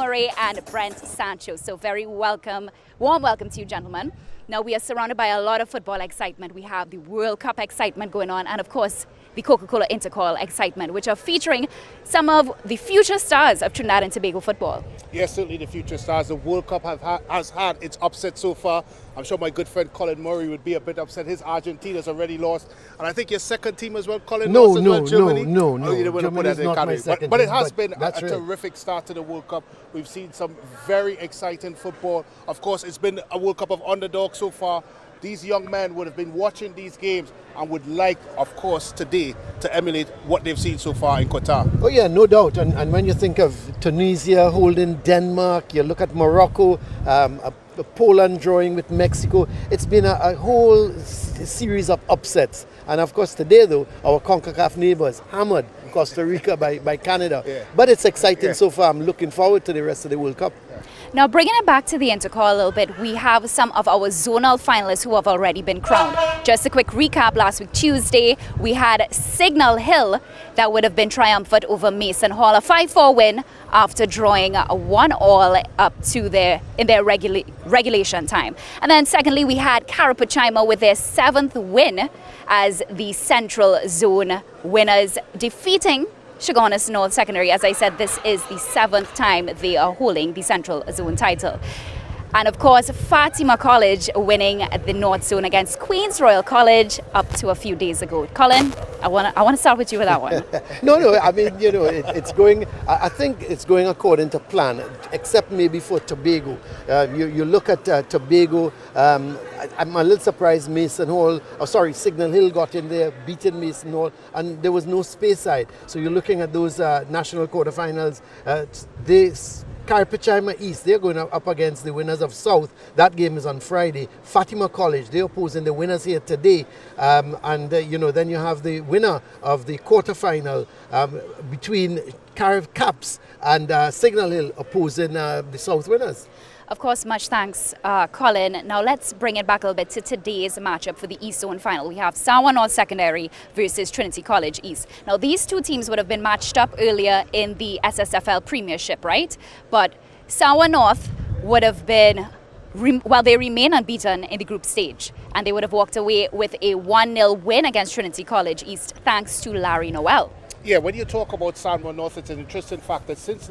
Murray and Brent Sancho. So very warm welcome to you, gentlemen. Now we are surrounded by a lot of football excitement. We have the World Cup excitement going on, and of course the Coca-Cola INTERCOL excitement, which are featuring some of the future stars of Trinidad and Tobago football. Yes, certainly the future stars. The World Cup has had its upset so far. I'm sure my good friend Colin Murray would be a bit upset. His Argentina's already lost. And I think your second team as well, Colin, lost as well, Germany. No. Oh, you didn't want to put that in my second but it team, has been a right. terrific start to the World Cup. We've seen some very exciting football. Of course, it's been a World Cup of underdogs so far. These young men would have been watching these games and would like, of course, today to emulate what they've seen so far in Qatar. Oh yeah, no doubt. And when you think of Tunisia holding Denmark, you look at Morocco, Poland drawing with Mexico, it's been a whole series of upsets. And of course today though, our CONCACAF neighbors hammered Costa Rica by Canada. Yeah. But it's exciting so far. I'm looking forward to the rest of the World Cup. Now, bringing it back to the INTERCOL a little bit, we have some of our zonal finalists who have already been crowned. Just a quick recap, last week Tuesday, we had Signal Hill that would have been triumphant over Mason Hall, a 5-4 win after drawing 1-1 up to in their regulation time. And then secondly, we had Carapachima with their 7th win as the Central Zone winners, defeating Chaguanas North Secondary. As I said, this is the 7th time they are holding the Central Zone title. And of course, Fatima College winning the North Zone against Queen's Royal College up to a few days ago. Colin, I want to start with you with that one. No, I mean, it's going, I think it's going according to plan, except maybe for Tobago. You look at Tobago, I'm a little surprised Signal Hill got in there, beaten Mason Hall, and there was no space side. So you're looking at those national quarterfinals. Carapachima East, they're going up against the winners of South. That game is on Friday. Fatima College, they're opposing the winners here today. Then you have the winner of the quarterfinal between Caps and Signal Hill opposing the South winners. Of course, much thanks, Colin. Now let's bring it back a little bit to today's matchup for the East Zone final. We have Juan North Secondary versus Trinity College East. Now these two teams would have been matched up earlier in the SSFL Premiership, right? But Juan North would have been, they remain unbeaten in the group stage, and they would have walked away with a 1-0 win against Trinity College East thanks to Larry Noel. Yeah, when you talk about Juan North, it's an interesting fact that since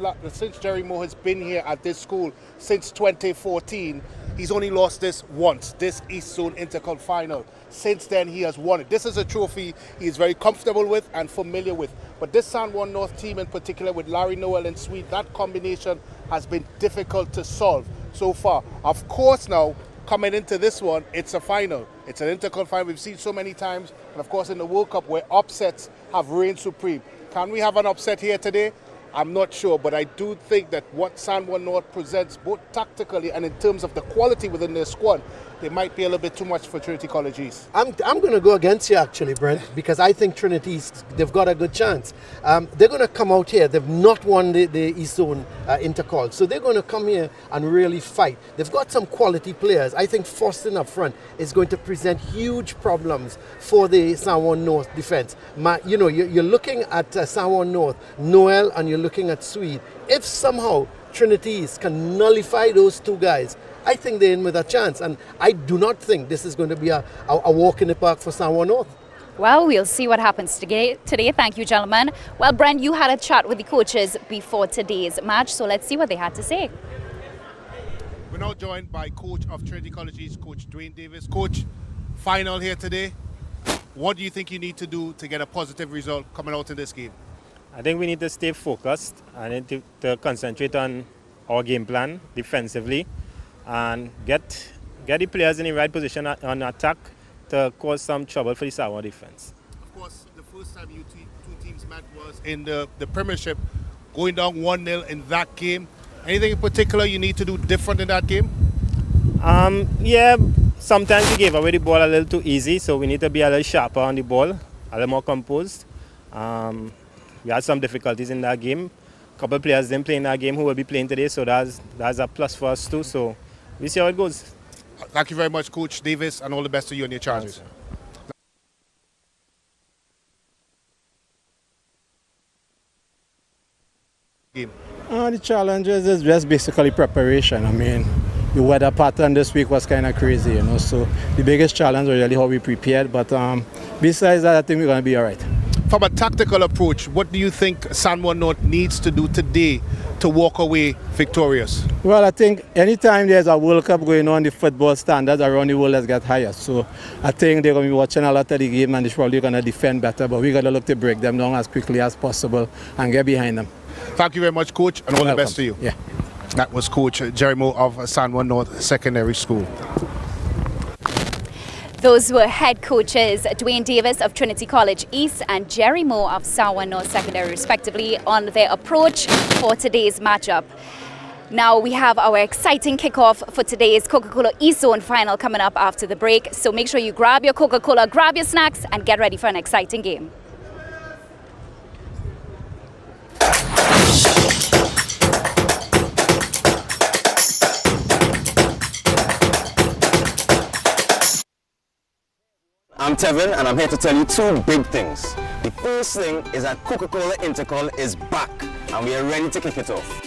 Jerry Moore has been here at this school since 2014, he's only lost this once, this East Zone INTERCOL final. Since then, he has won it. This is a trophy he is very comfortable with and familiar with. But this Juan North team in particular, with Larry Noel and Sween, that combination has been difficult to solve so far. Of course now, coming into this one, it's a final. It's an INTERCOL final we've seen so many times. And of course in the World Cup where upsets have reigned supreme. Can we have an upset here today? I'm not sure, but I do think that what Juan North presents, both tactically and in terms of the quality within their squad, they might be a little bit too much for Trinity College East. I'm going to go against you actually, Brent, because I think Trinity East, they've got a good chance. They're going to come out here. They've not won the East Zone INTERCOL, so they're going to come here and really fight. They've got some quality players. I think Foston up front is going to present huge problems for the Juan North defense. You're looking at Juan North, Noel, and you're looking at Swede. If somehow Trinity East can nullify those two guys, I think they're in with a chance, and I do not think this is going to be a walk in the park for Juan North. Well, we'll see what happens today. Thank you, gentlemen. Well, Brent, you had a chat with the coaches before today's match, so let's see what they had to say. We're now joined by coach of Trinity College East, Coach Dwayne Davis. Coach, final here today. What do you think you need to do to get a positive result coming out in this game? I think we need to stay focused and to concentrate on our game plan defensively and get the players in the right position on attack to cause some trouble for the Samoa defense. Of course, the first time you two teams met was in the Premiership, going down 1-0 in that game. Anything in particular you need to do different in that game? Yeah, sometimes we gave away the ball a little too easy, so we need to be a little sharper on the ball, a little more composed. We had some difficulties in that game. A couple of players didn't play in that game who will be playing today, so that's a plus for us too. So we see how it goes. Thank you very much, Coach Davis, and all the best to you and your charges. Game. The challenges is just basically preparation. I mean, the weather pattern this week was kind of crazy, you know, so the biggest challenge was really how we prepared, but besides that, I think we're going to be all right. From a tactical approach, what do you think San Juan North needs to do today to walk away victorious? Well, I think anytime there's a World Cup going on, the football standards around the world has got higher. So I think they're going to be watching a lot of the game and they're probably going to defend better, but we're going to look to break them down as quickly as possible and get behind them. Thank you very much, Coach, and all the best to you. Yeah. That was Coach Jerry Moore of San Juan North Secondary School. Those were head coaches Dwayne Davis of Trinity College East and Jerry Moore of San Juan North Secondary, respectively, on their approach for today's matchup. Now we have our exciting kickoff for today's Coca-Cola East Zone final coming up after the break. So make sure you grab your Coca-Cola, grab your snacks, and get ready for an exciting game. I'm Tevin and I'm here to tell you two big things. The first thing is that Coca-Cola INTERCOL is back and we are ready to kick it off.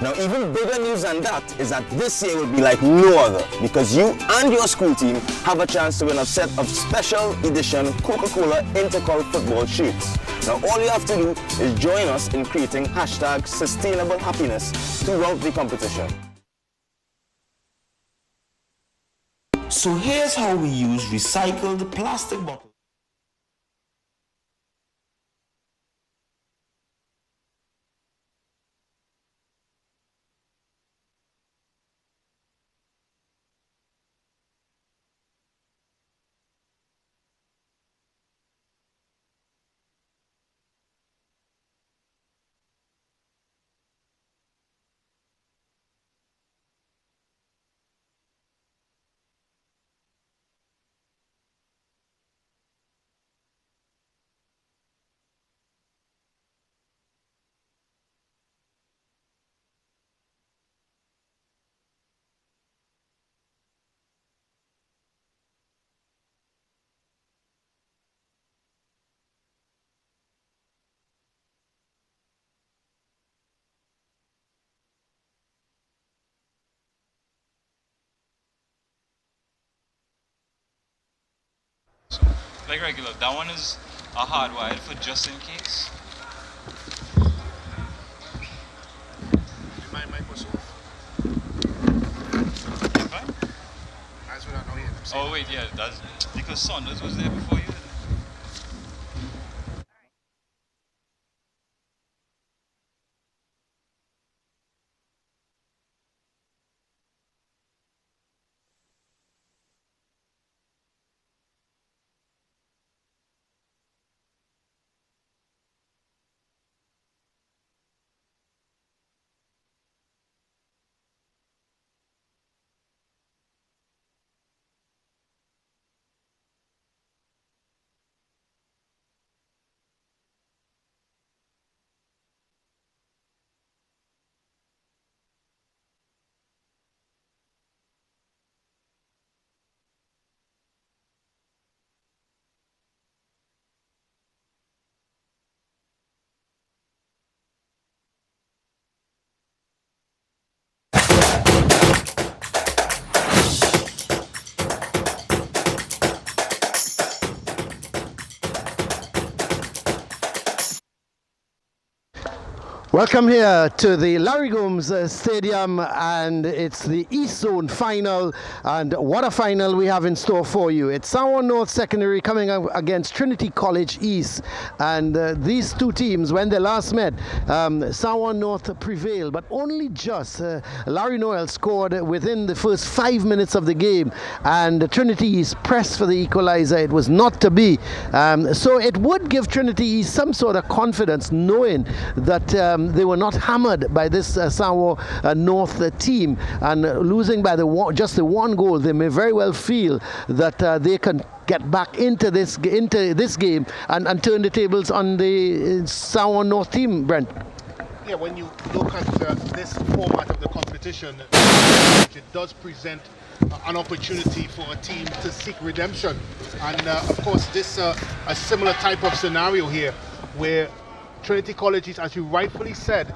Now even bigger news than that is that this year will be like no other because you and your school team have a chance to win a set of special edition Coca-Cola INTERCOL football shirts. Now all you have to do is join us in creating #sustainablehappiness throughout the competition. So here's how we use recycled plastic bottles. Like regular, that one is a hardwired for just in case. My mic was off. What? As we don't know yet. Oh wait, yeah, that's because Saunders was there before you. Welcome here to the Larry Gomes Stadium, and it's the East Zone final, and what a final we have in store for you. It's San Juan North Secondary coming up against Trinity College East, and these two teams, when they last met, San Juan North prevailed, but only just. Larry Noel scored within the first 5 minutes of the game, and Trinity East pressed for the equalizer. It was not to be. So it would give Trinity East some sort of confidence, knowing that they were not hammered by this San Juan North team, and losing by just the one goal, they may very well feel that they can get back into this game and turn the tables on the San Juan North team, Brent. Yeah, when you look at this format of the competition, it does present an opportunity for a team to seek redemption. And of course, this a similar type of scenario here, where Trinity College, as you rightfully said,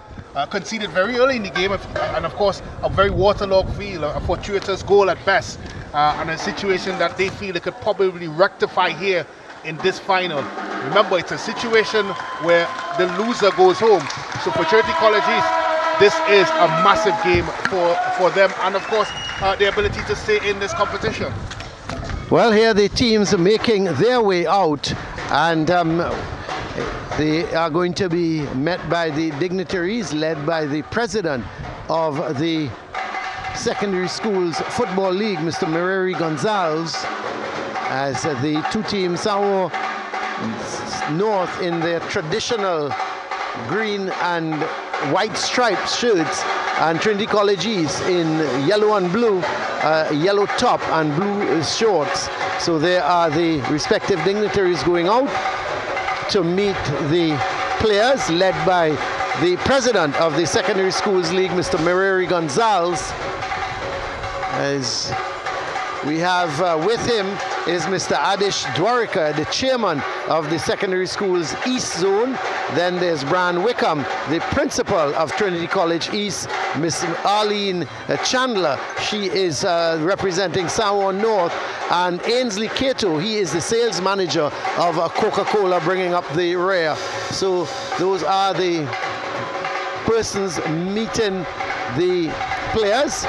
conceded very early in the game, and of course a very waterlogged field, a fortuitous goal at best, and a situation that they feel they could probably rectify here in this final. Remember, it's a situation where the loser goes home. So for Trinity College East, this is a massive game for them, and of course the ability to stay in this competition. Well, here the teams making their way out, and they are going to be met by the dignitaries led by the president of the Secondary Schools Football League, Mr. Mereri Gonzalez, as the two teams, Sao North in their traditional green and white striped shirts, and Trinity College East in yellow and blue, yellow top and blue shorts. So there are the respective dignitaries going out to meet the players, led by the president of the Secondary Schools League, Mr. Mereri Gonzalez. As we have with him is Mr. Adish Dwarika, the chairman of the Secondary Schools East Zone. Then there's Brian Wickham, the principal of Trinity College East. Miss Arlene Chandler, she is representing Sao North. And Ainsley Cato, he is the sales manager of Coca-Cola, bringing up the rear. So those are the persons meeting the players,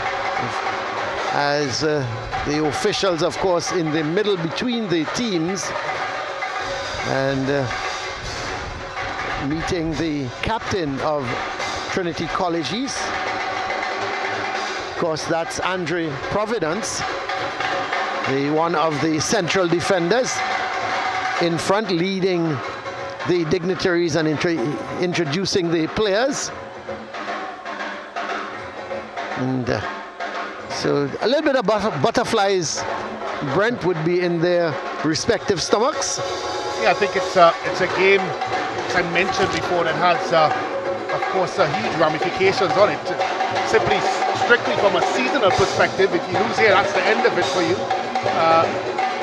as the officials, of course, in the middle between the teams, and meeting the captain of Trinity College East. Of course, that's Andre Providence, the one of the central defenders, in front, leading the dignitaries and introducing the players. And so a little bit of butterflies, Brent, would be in their respective stomachs. Yeah, I think it's a game, as I mentioned before, that has, of course, huge ramifications on it. Simply, strictly from a seasonal perspective, if you lose here, that's the end of it for you.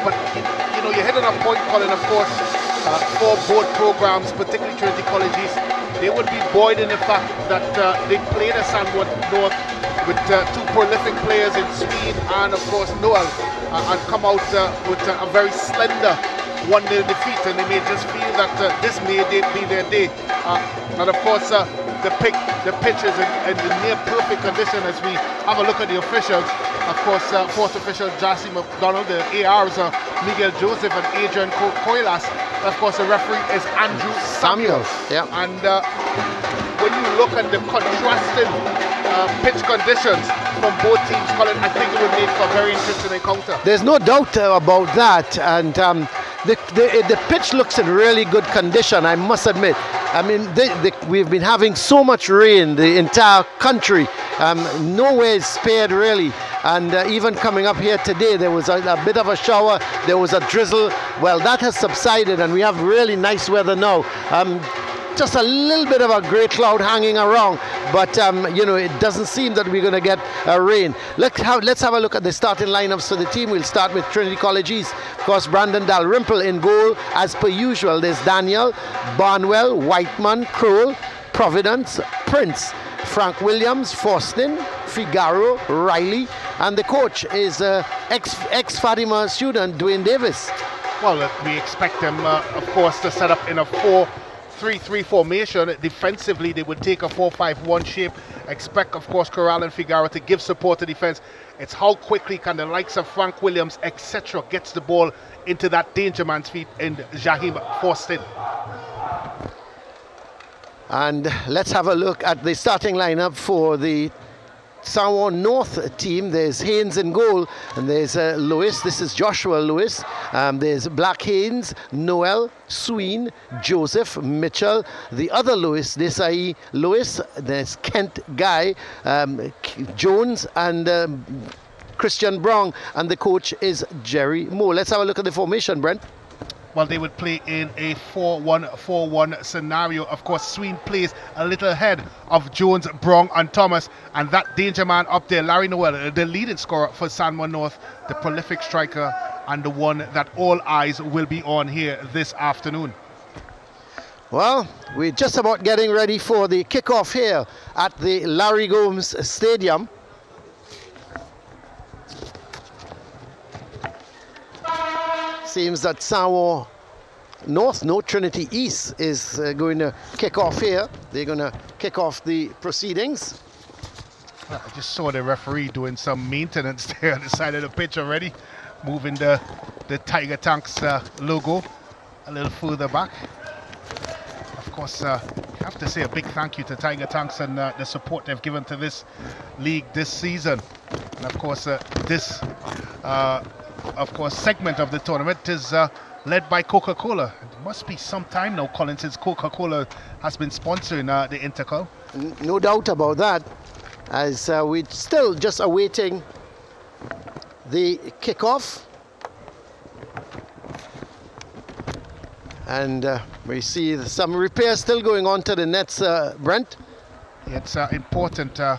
But you know, you're hitting a point, Colin, of course, for both programs, particularly Trinity College East. They would be buoyed in the fact that they played a San Juan North with two prolific players in Sween and, of course, Noel, and come out with a very slender 1-0 defeat, and they may just feel that this may be their day. And of course, the pitch is in the near perfect condition as we have a look at the officials. Of course, fourth official Jassy McDonald, the ARs are Miguel Joseph and Adrian Coilas. Of course, the referee is Andrew Samuel. Yeah. And when you look at the contrasting pitch conditions from both teams, Colin, I think it would make for a very interesting encounter. There's no doubt about that, and the pitch looks in really good condition, I must admit. I mean, we've been having so much rain, the entire country, nowhere is spared really. And even coming up here today, there was a bit of a shower, there was a drizzle. Well, that has subsided, and we have really nice weather now. Just a little bit of a grey cloud hanging around, but you know, it doesn't seem that we're going to get rain. Let's have a look at the starting lineups for the team. We'll start with Trinity College East. Of course, Brandon Dalrymple in goal as per usual. There's Daniel, Barnwell, Whiteman, Crowell, Providence, Prince, Frank Williams, Faustin, Figaro, Riley, and the coach is ex-Fatima student Dwayne Davis. Well, we expect them, of course, to set up in a 4-3-3 formation. Defensively, they would take a 4-5-1 shape. Expect, of course, Corral and Figaro to give support to defense. It's how quickly can the likes of Frank Williams, etc., gets the ball into that danger man's feet in Jahim Faustin. And let's have a look at the starting lineup for the Sao North team. There's Haynes in goal, and there's Lewis. This is Joshua Lewis. There's Black Haynes, Noel, Sween, Joseph, Mitchell, the other Lewis, Desai Lewis. There's Kent Guy, Jones, and Christian Brown, and the coach is Jerry Moore. Let's have a look at the formation, Brent. Well, they would play in a 4-1-4-1 scenario. Of course, Sween plays a little ahead of Jones, Brown and Thomas. And that danger man up there, Larry Noel, the leading scorer for San Juan North, the prolific striker, and the one that all eyes will be on here this afternoon. Well, we're just about getting ready for the kickoff here at the Larry Gomes Stadium. Seems that Samoa North, no, Trinity East is going to kick off here. They're going to kick off the proceedings. I just saw the referee doing some maintenance there on the side of the pitch already, moving the Tiger Tanks logo a little further back. Of course, I have to say a big thank you to Tiger Tanks and the support they've given to this league this season. And of course, this segment of the tournament is led by Coca-Cola. It must be some time now, Colin, since Coca-Cola has been sponsoring the Intercol. No doubt about that, as we're still just awaiting the kickoff. And we see some repairs still going on to the nets, Brent. It's important. I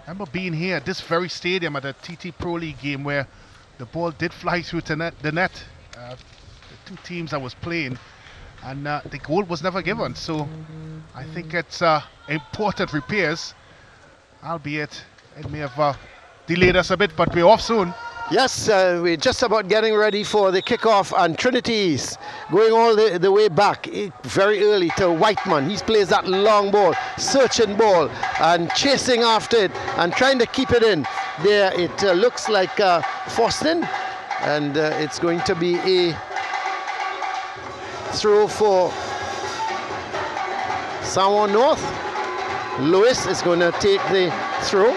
remember being here at this very stadium at a TT Pro League game where the ball did fly through to the net. The two teams I was playing, and the goal was never given. So I think it's important repairs, albeit it may have delayed us a bit, but we're off soon. Yes, we're just about getting ready for the kickoff, and Trinity East going all the way back very early to Whiteman. He plays that long ball, searching ball, and chasing after it and trying to keep it in. There it looks like Foston, and it's going to be a throw for Samoa North. Lewis is going to take the throw.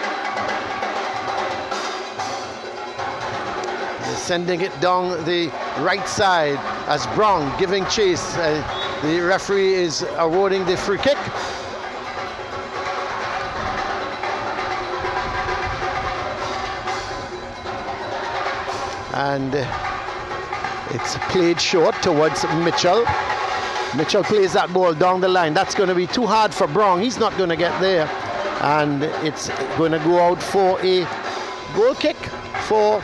Sending it down the right side as Brown giving chase. The referee is awarding the free kick. And it's played short towards Mitchell. Mitchell plays that ball down the line. That's going to be too hard for Brown. He's not going to get there. And it's going to go out for a goal kick for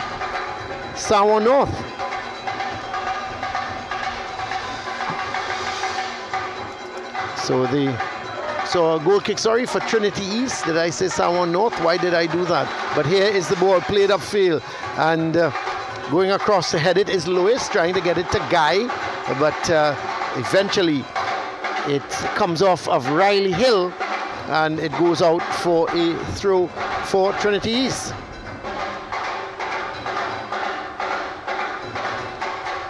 Samoa North. So a goal kick, sorry, for Trinity East. Did I say Samoa North? Why did I do that? But here is the ball played upfield, and going across the head, it is Lewis trying to get it to Guy, but eventually it comes off of Riley Hill, and it goes out for a throw for Trinity East.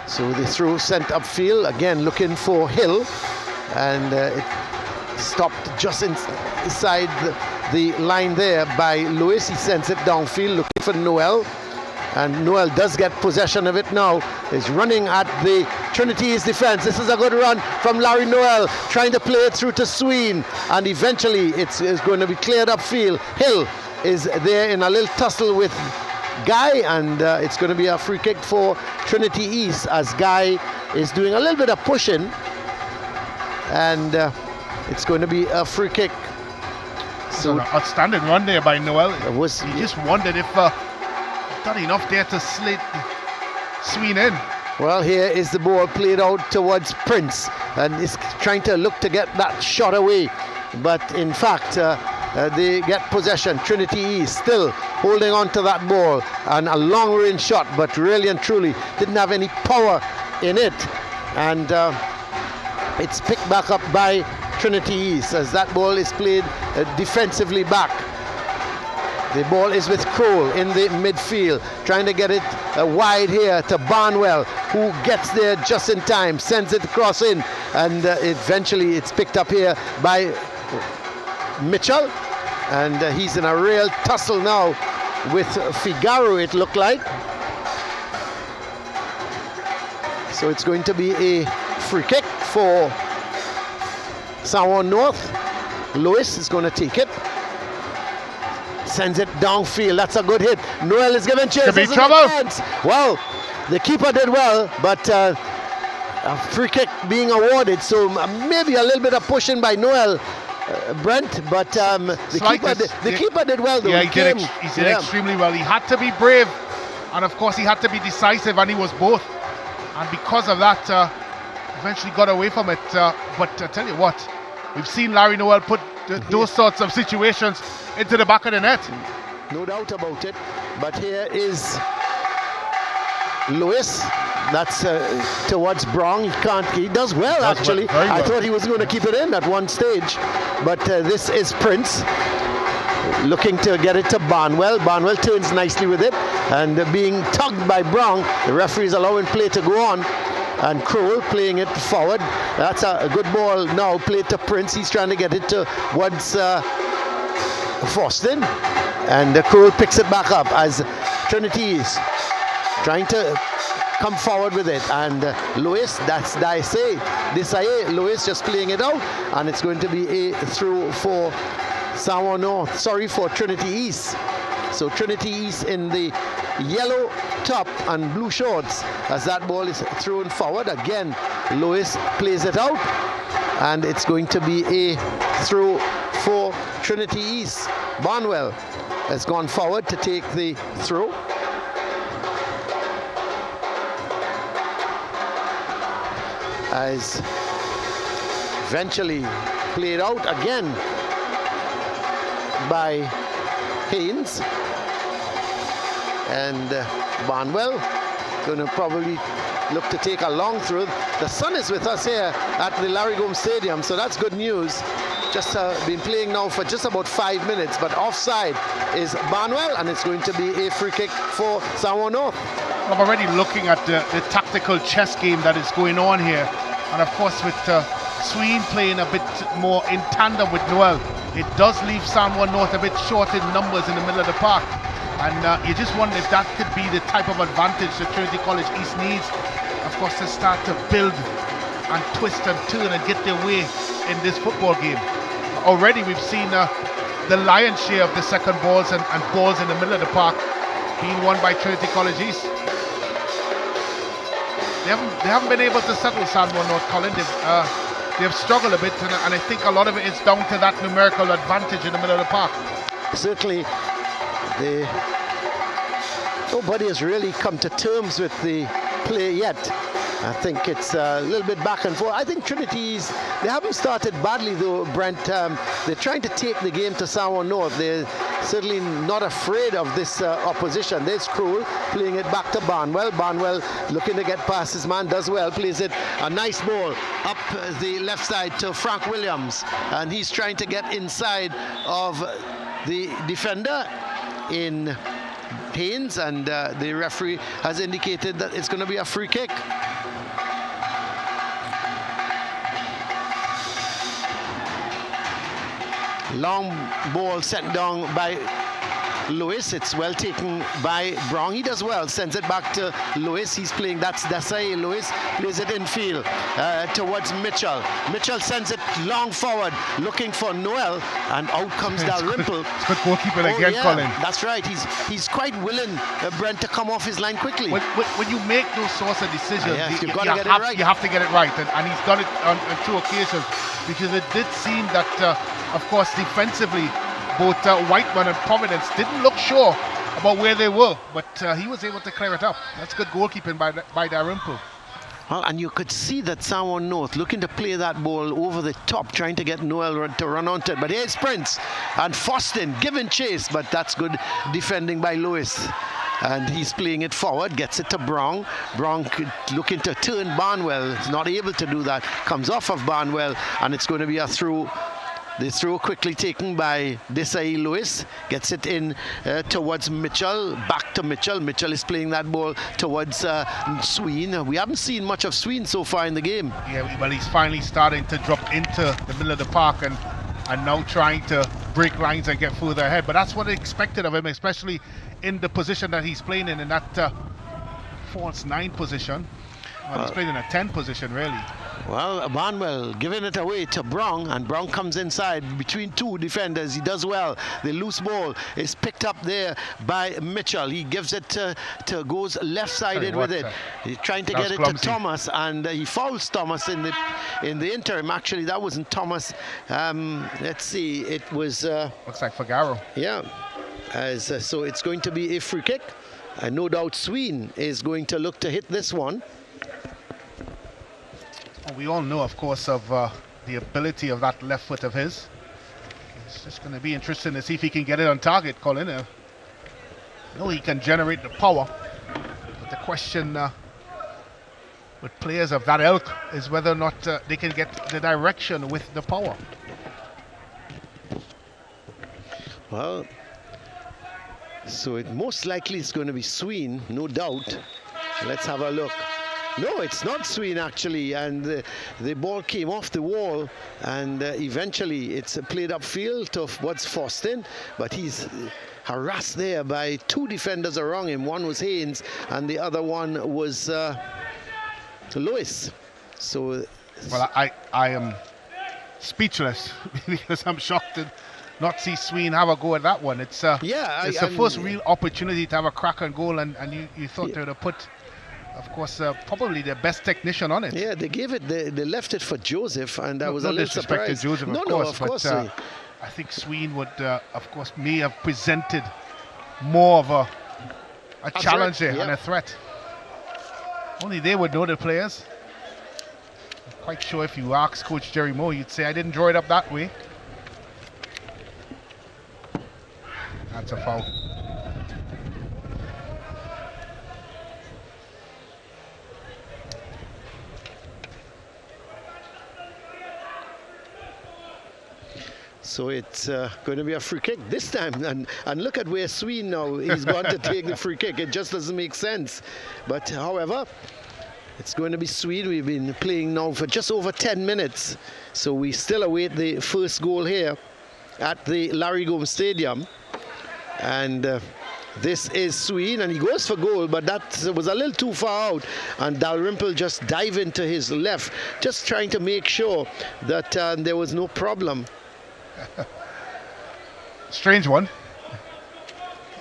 So the throw sent upfield, again looking for Hill, and it stopped just inside the line there by Lewis. He sends it downfield looking for Noel, and Noel does get possession of it now. He's running at the Trinity East defense. This is a good run from Larry Noel, trying to play it through to Sween, and eventually it's going to be cleared upfield. Hill is there in a little tussle with Guy, and it's going to be a free kick for Trinity East as Guy is doing a little bit of pushing, and it's going to be a free kick. So an outstanding run there by Noel. You just wondered if done enough there to slid Sween in. Well, here is the ball played out towards Prince, and is trying to look to get that shot away, but in fact they get possession. Trinity East still holding on to that ball, and a long range shot, but really and truly didn't have any power in it, and it's picked back up by Trinity East as that ball is played defensively back. The ball is with Kroll in the midfield, trying to get it wide here to Barnwell, who gets there just in time, sends it across in, and eventually it's picked up here by Mitchell, and he's in a real tussle now with Figaro, it looked like. So it's going to be a free kick for Samoa North. Lewis is going to take it. Sends it downfield. That's a good hit. Noel is given chase. Could be trouble. Well, the keeper did well, but a free kick being awarded. So maybe a little bit of pushing by Noel, Brent, but the keeper did well though. Yeah, he did extremely well. He had to be brave, and of course he had to be decisive, and he was both. And because of that, eventually got away from it. But I tell you what, we've seen Larry Noel put those sorts of situations into the back of the net. No doubt about it. But here is Lewis. That's towards Brong. He does well, actually. Well. I thought he was going to keep it in at one stage. But this is Prince looking to get it to Barnwell. Barnwell turns nicely with it. And being tugged by Brong, the referee is allowing play to go on. And Crowell playing it forward. That's a good ball now played to Prince. He's trying to get it towards Foston. And Crowell picks it back up as Trinity is trying to come forward with it. And Lewis, that's Desai. Lewis just playing it out. And it's going to be a through for Juan North. Sorry, for Trinity East. So Trinity East in the yellow top and blue shorts as that ball is thrown forward. Again, Lewis plays it out. And it's going to be a through for Trinity East. Barnwell has gone forward to take the throw. As eventually played out again by Haynes. And Barnwell going to probably look to take a long throw. The sun is with us here at the Larry Gomes Stadium, so that's good news. Just been playing now for just about 5 minutes, but offside is Barnwell, and it's going to be a free kick for Juan North. I'm already looking at the tactical chess game that is going on here. And of course with Sween playing a bit more in tandem with Noel, it does leave Juan North a bit short in numbers in the middle of the park. And you just wonder if that could be the type of advantage that Trinity College East needs, of course, to start to build and twist and turn and get their way in this football game. Already we've seen the lion's share of the second balls and balls in the middle of the park being won by Trinity College East. They haven't been able to settle Juan North, Colin. They've struggled a bit, and I think a lot of it is down to that numerical advantage in the middle of the park. Certainly, nobody has really come to terms with the play yet. I think it's a little bit back and forth. I think Trinity's, they haven't started badly though, Brent. They're trying to take the game to Juan North. They're certainly not afraid of this opposition. There's Crowell playing it back to Barnwell. Barnwell looking to get past his man, does well, plays it a nice ball up the left side to Frank Williams. And he's trying to get inside of the defender in Haynes, and the referee has indicated that it's going to be a free kick. Long ball sent down by Lewis. It's well taken by Brong. He does well, sends it back to Lewis. He's playing, that's Desai. Lewis plays it infield towards Mitchell. Mitchell sends it long forward, looking for Noel, and out comes Dalrymple. It's good goalkeeping again, Colin. That's right. He's quite willing, Brent, to come off his line quickly. When you make those sorts of decisions, you have to get it right, and he's done it on 2 occasions, because it did seem that, of course, defensively, both Whiteman and Providence didn't look sure about where they were, but he was able to clear it up. That's good goalkeeping by Dalrymple. Well, and you could see that Juan North looking to play that ball over the top, trying to get Noel to run onto it. But here's Prince and Foston giving chase, but that's good defending by Lewis. And he's playing it forward, gets it to Brong. Brong looking to turn Barnwell. He's not able to do that. Comes off of Barnwell, and it's going to be a through. The throw quickly taken by Desai Lewis, gets it in towards Mitchell, back to Mitchell. Mitchell is playing that ball towards Sween. We haven't seen much of Sween so far in the game. Yeah, well, he's finally starting to drop into the middle of the park and now trying to break lines and get further ahead. But that's what I expected of him, especially in the position that he's playing in that false 9 position. Well, he's playing in a 10 position, really. Well, Barnwell giving it away to Brong, and Brong comes inside between 2 defenders. He does well. The loose ball is picked up there by Mitchell. He gives it to goes left-sided with it. He's trying to get it clumsy to Thomas, and he fouls Thomas in the interim. Actually, that wasn't Thomas. Let's see. It was. Looks like Fagaro. Yeah. So it's going to be a free kick, and no doubt Sween is going to look to hit this one. Well, we all know, of course, of the ability of that left foot of his. It's just going to be interesting to see if he can get it on target, Colin. I know he can generate the power, but the question with players of that ilk is whether or not they can get the direction with the power. Well, so it most likely is going to be Sween, no doubt. Let's have a look. No, it's not Sween actually, and the ball came off the wall, and eventually it's played upfield to what's Faustin, but he's harassed there by two defenders around him. One was Haynes, and the other one was Lewis. So, well, I am speechless because I'm shocked to not see Sween have a go at that one. It's it's the first real opportunity to have a crack on goal, and you thought they would have put, of course, probably the best technician on it. Yeah, they gave it. They left it for Joseph, and I was a little disrespect surprised. To Joseph, of course. I think Sween would, of course, may have presented more of a challenge there and a threat. Only they would know, the players. I'm quite sure if you ask Coach Jerry Moore, you'd say, I didn't draw it up that way. That's a foul. So it's going to be a free kick this time, and look at where Sween now, he's going to take the free kick. It just doesn't make sense. But however, it's going to be Sween. We've been playing now for just over 10 minutes, so we still await the first goal here at the Larry Gomes Stadium. And this is Sween, and he goes for goal, but that was a little too far out, and Dalrymple just dive into his left, just trying to make sure that there was no problem. Strange one.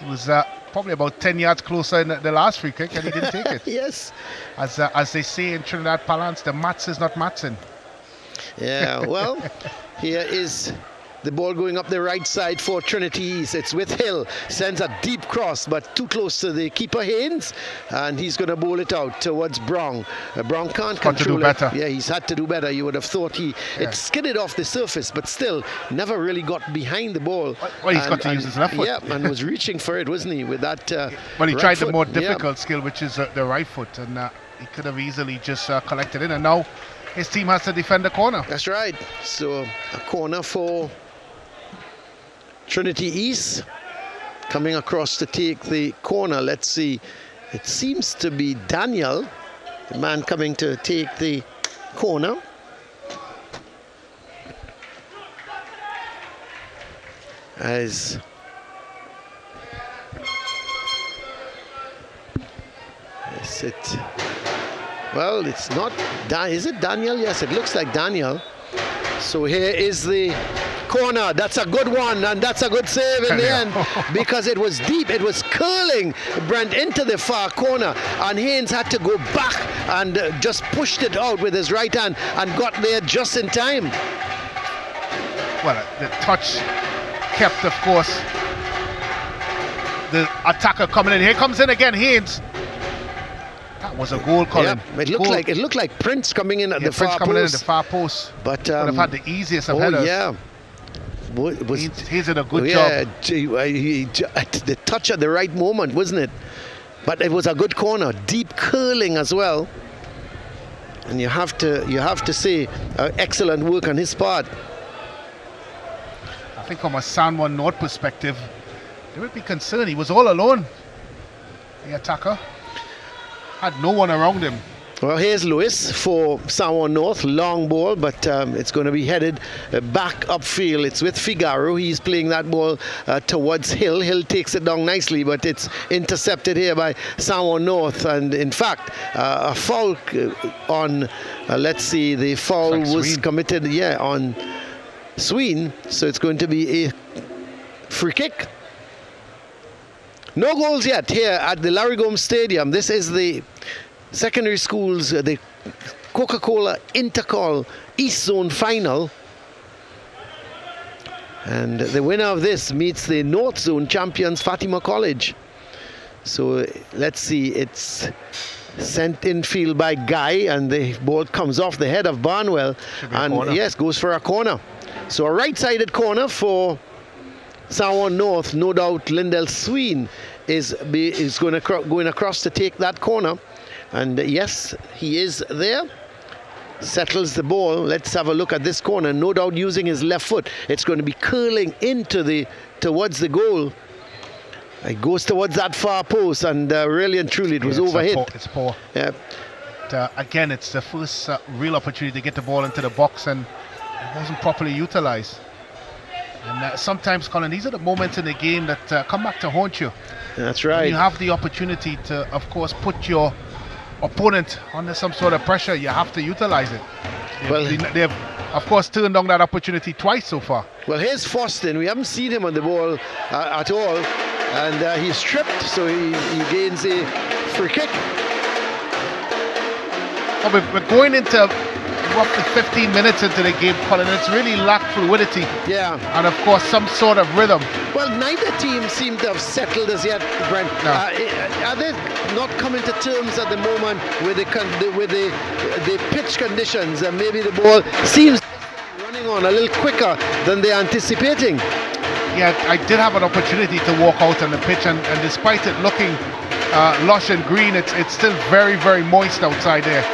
It was probably about 10 yards closer in the last free kick, and he didn't take it. Yes. As they say in Trinidad parlance, the mats is not matching. Yeah, well, here is the ball going up the right side for Trinity East. It's with Hill. Sends a deep cross, but too close to the keeper, Haynes. And he's going to bowl it out towards Brown. Brown can't control it. Better. Yeah, he's had to do better. You would have thought it skidded off the surface, but still never really got behind the ball. Well, he's got to use his left foot. Yeah, and was reaching for it, wasn't he, with that well, he right tried foot. the more difficult skill, which is the right foot, and he could have easily just collected it. And now his team has to defend the corner. That's right. So a corner for Trinity East, coming across to take the corner. Let's see, it seems to be Daniel, the man coming to take the corner. As is it? Well, it's not. Is it Daniel? Yes, it looks like Daniel. So here is the corner. That's a good one, and that's a good save in the end, because it was deep. It was curling, Brent, into the far corner, and Haynes had to go back and just pushed it out with his right hand and got there just in time. Well, the touch kept, of course, the attacker coming in. Here comes in again, Haynes. That was a goal, Colin. Yeah, it looked like Prince coming in at the far coming post. In at the far post. But would have had the easiest of headers. Yeah. He's did a good job. The touch at the right moment, wasn't it? But it was a good corner, deep curling as well. And you have to say excellent work on his part. I think from a San Juan North perspective, they would be concerned. He was all alone, the attacker. Had no one around him. Well, here's Lewis for San Juan North, long ball, but it's going to be headed back upfield. It's with Figaro. He's playing that ball towards Hill. Hill takes it down nicely, but it's intercepted here by San Juan North. And in fact, a foul on, let's see, the foul was Sween. Committed, on Sween. So it's going to be a free kick. No goals yet here at the Larry Gomes Stadium. This is the secondary schools, the Coca-Cola INTERCOL East Zone final. And the winner of this meets the North Zone champions, Fatima College. So let's see, it's sent in field by Guy, and the ball comes off the head of Barnwell, and yes, goes for a corner. So a right-sided corner for Juan North. No doubt Lindell Sween is going across to take that corner, and yes, he is there. Settles the ball. Let's have a look at this corner. No doubt using his left foot. It's going to be curling towards the goal. It goes towards that far post, and really and truly it was overhit. It's poor. Yeah. Again, it's the first real opportunity to get the ball into the box, and it wasn't properly utilized. And sometimes, Colin, these are the moments in the game that come back to haunt you. That's right. When you have the opportunity to, of course, put your opponent under some sort of pressure, you have to utilize it. They've of course turned down that opportunity twice so far. Well, here's Foston. We haven't seen him on the ball at all, and he's tripped, so he gains a free kick. Well, we're going into roughly 15 minutes into the game, Colin. It's really lacked fluidity. Yeah. And of course some sort of rhythm. Well, neither team seem to have settled as yet, Brent. No. Are they not coming to terms at the moment with the pitch conditions? And maybe the ball seems running on a little quicker than they're anticipating. Yeah, I did have an opportunity to walk out on the pitch, and despite it looking lush and green, it's still very, very moist outside there.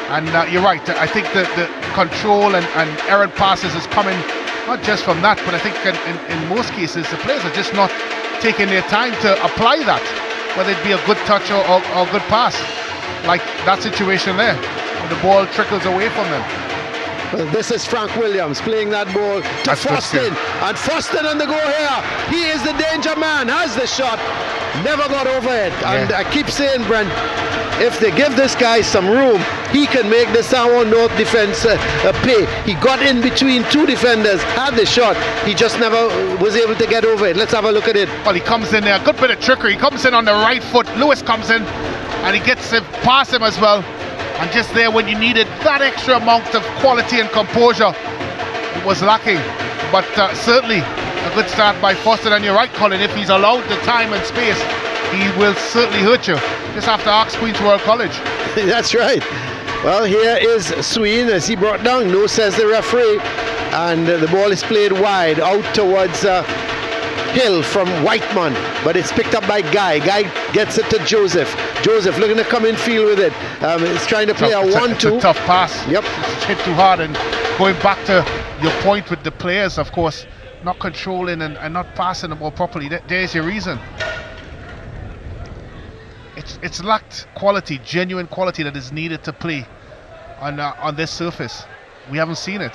And you're right, I think the control and errant passes is coming not just from that, but I think in most cases the players are just not taking their time to apply that, whether it be a good touch or a good pass, like that situation there, where the ball trickles away from them. Well, this is Frank Williams playing that ball to Foston, and Foston on the go here. He is the danger man, has the shot, never got over it. And I keep saying, Brent, if they give this guy some room, he can make the Juan North defense pay. He got in between two defenders, had the shot, he just never was able to get over it. Let's have a look at it. Well, he comes in there, a good bit of trickery. He comes in on the right foot. Lewis comes in, and he gets it past him as well. And just there, when you needed that extra amount of quality and composure, it was lacking. But certainly a good start by Foston. And you're right, Colin, if he's allowed the time and space, he will certainly hurt you. Just have to ask Queen's World College. That's right. Well, here is Sween as he brought down. No, says the referee. And the ball is played wide out towards Hill from Whiteman, but it's picked up by Guy. Guy gets it to Joseph. Joseph looking to come in field with it. He's trying to play a 1-2. It's a tough pass. Yep. It's hit too hard, and going back to your point with the players, of course, not controlling and not passing the ball properly. There's your reason. It's lacked quality, genuine quality that is needed to play on this surface. We haven't seen it.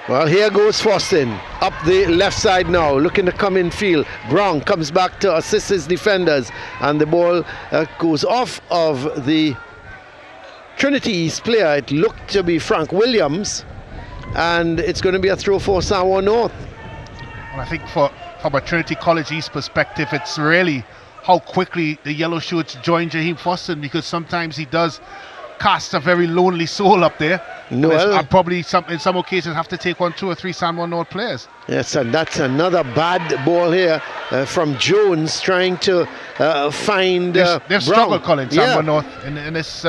Well, here goes Foston up the left side now, looking to come in field. Brown comes back to assist his defenders, and the ball goes off of the Trinity East player. It looked to be Frank Williams, and it's going to be a throw for Juan North. Well, I think from a Trinity College East perspective, it's really how quickly the Yellow Shirts join Jaheim Foston, because sometimes he does cast a very lonely soul up there. And probably in some occasions have to take on 2 or 3 Juan North players. Yes, and that's another bad ball here from Jones trying to find they've struggled, Colin, Juan North in this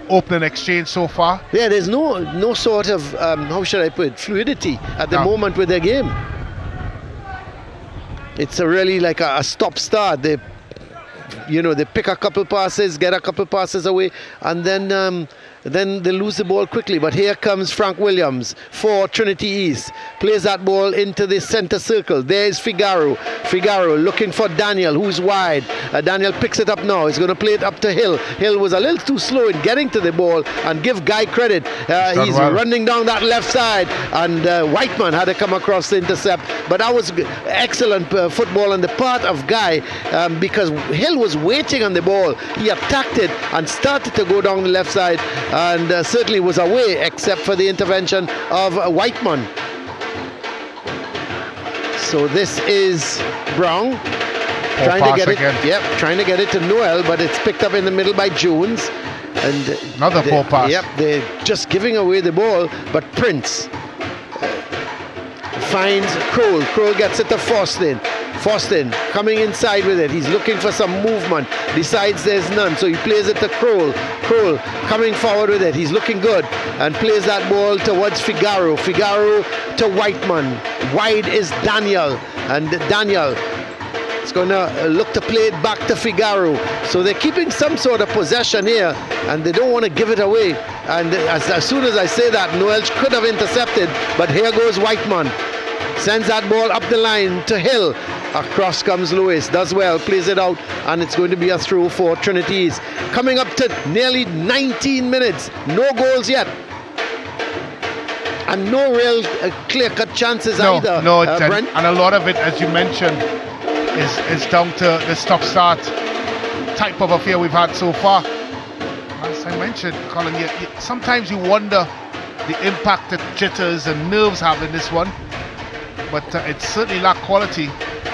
opening exchange so far. Yeah, there's no sort of how should I put it, fluidity at the moment with their game. It's really like a stop-start. They pick a couple passes, get a couple passes away, and then they lose the ball quickly. But here comes Frank Williams for Trinity East. Plays that ball into the center circle. There's Figaro. Figaro looking for Daniel, who's wide. Daniel picks it up now. He's going to play it up to Hill. Hill was a little too slow in getting to the ball, and give Guy credit. He's running down that left side, and Whiteman had to come across to intercept. But that was excellent football on the part of Guy, because Hill was waiting on the ball. He attacked it and started to go down the left side, and certainly was away, except for the intervention of Whiteman. So this is Brown trying to get it. Yep, trying to get it to Noel, but it's picked up in the middle by Jones. And another poor pass. Yep, they're just giving away the ball, but Prince finds Kroll. Kroll gets it to Foston. Fostin coming inside with it. He's looking for some movement. Decides there's none, so he plays it to Kroll. Kroll coming forward with it. He's looking good and plays that ball towards Figaro. Figaro to Whiteman. Wide is Daniel, and Daniel is going to look to play it back to Figaro. So they're keeping some sort of possession here, and they don't want to give it away. And as soon as I say that, Noel could have intercepted, but here goes Whiteman. Sends that ball up the line to Hill. Across comes Lewis, does well, plays it out, and it's going to be a throw for Trinity East. Coming up to nearly 19 minutes, no goals yet. And no real clear-cut chances either, Brent. And a lot of it, as you mentioned, is down to the stop-start type of affair we've had so far. As I mentioned, Colin, sometimes you wonder the impact that jitters and nerves have in this one, but it certainly lacked quality.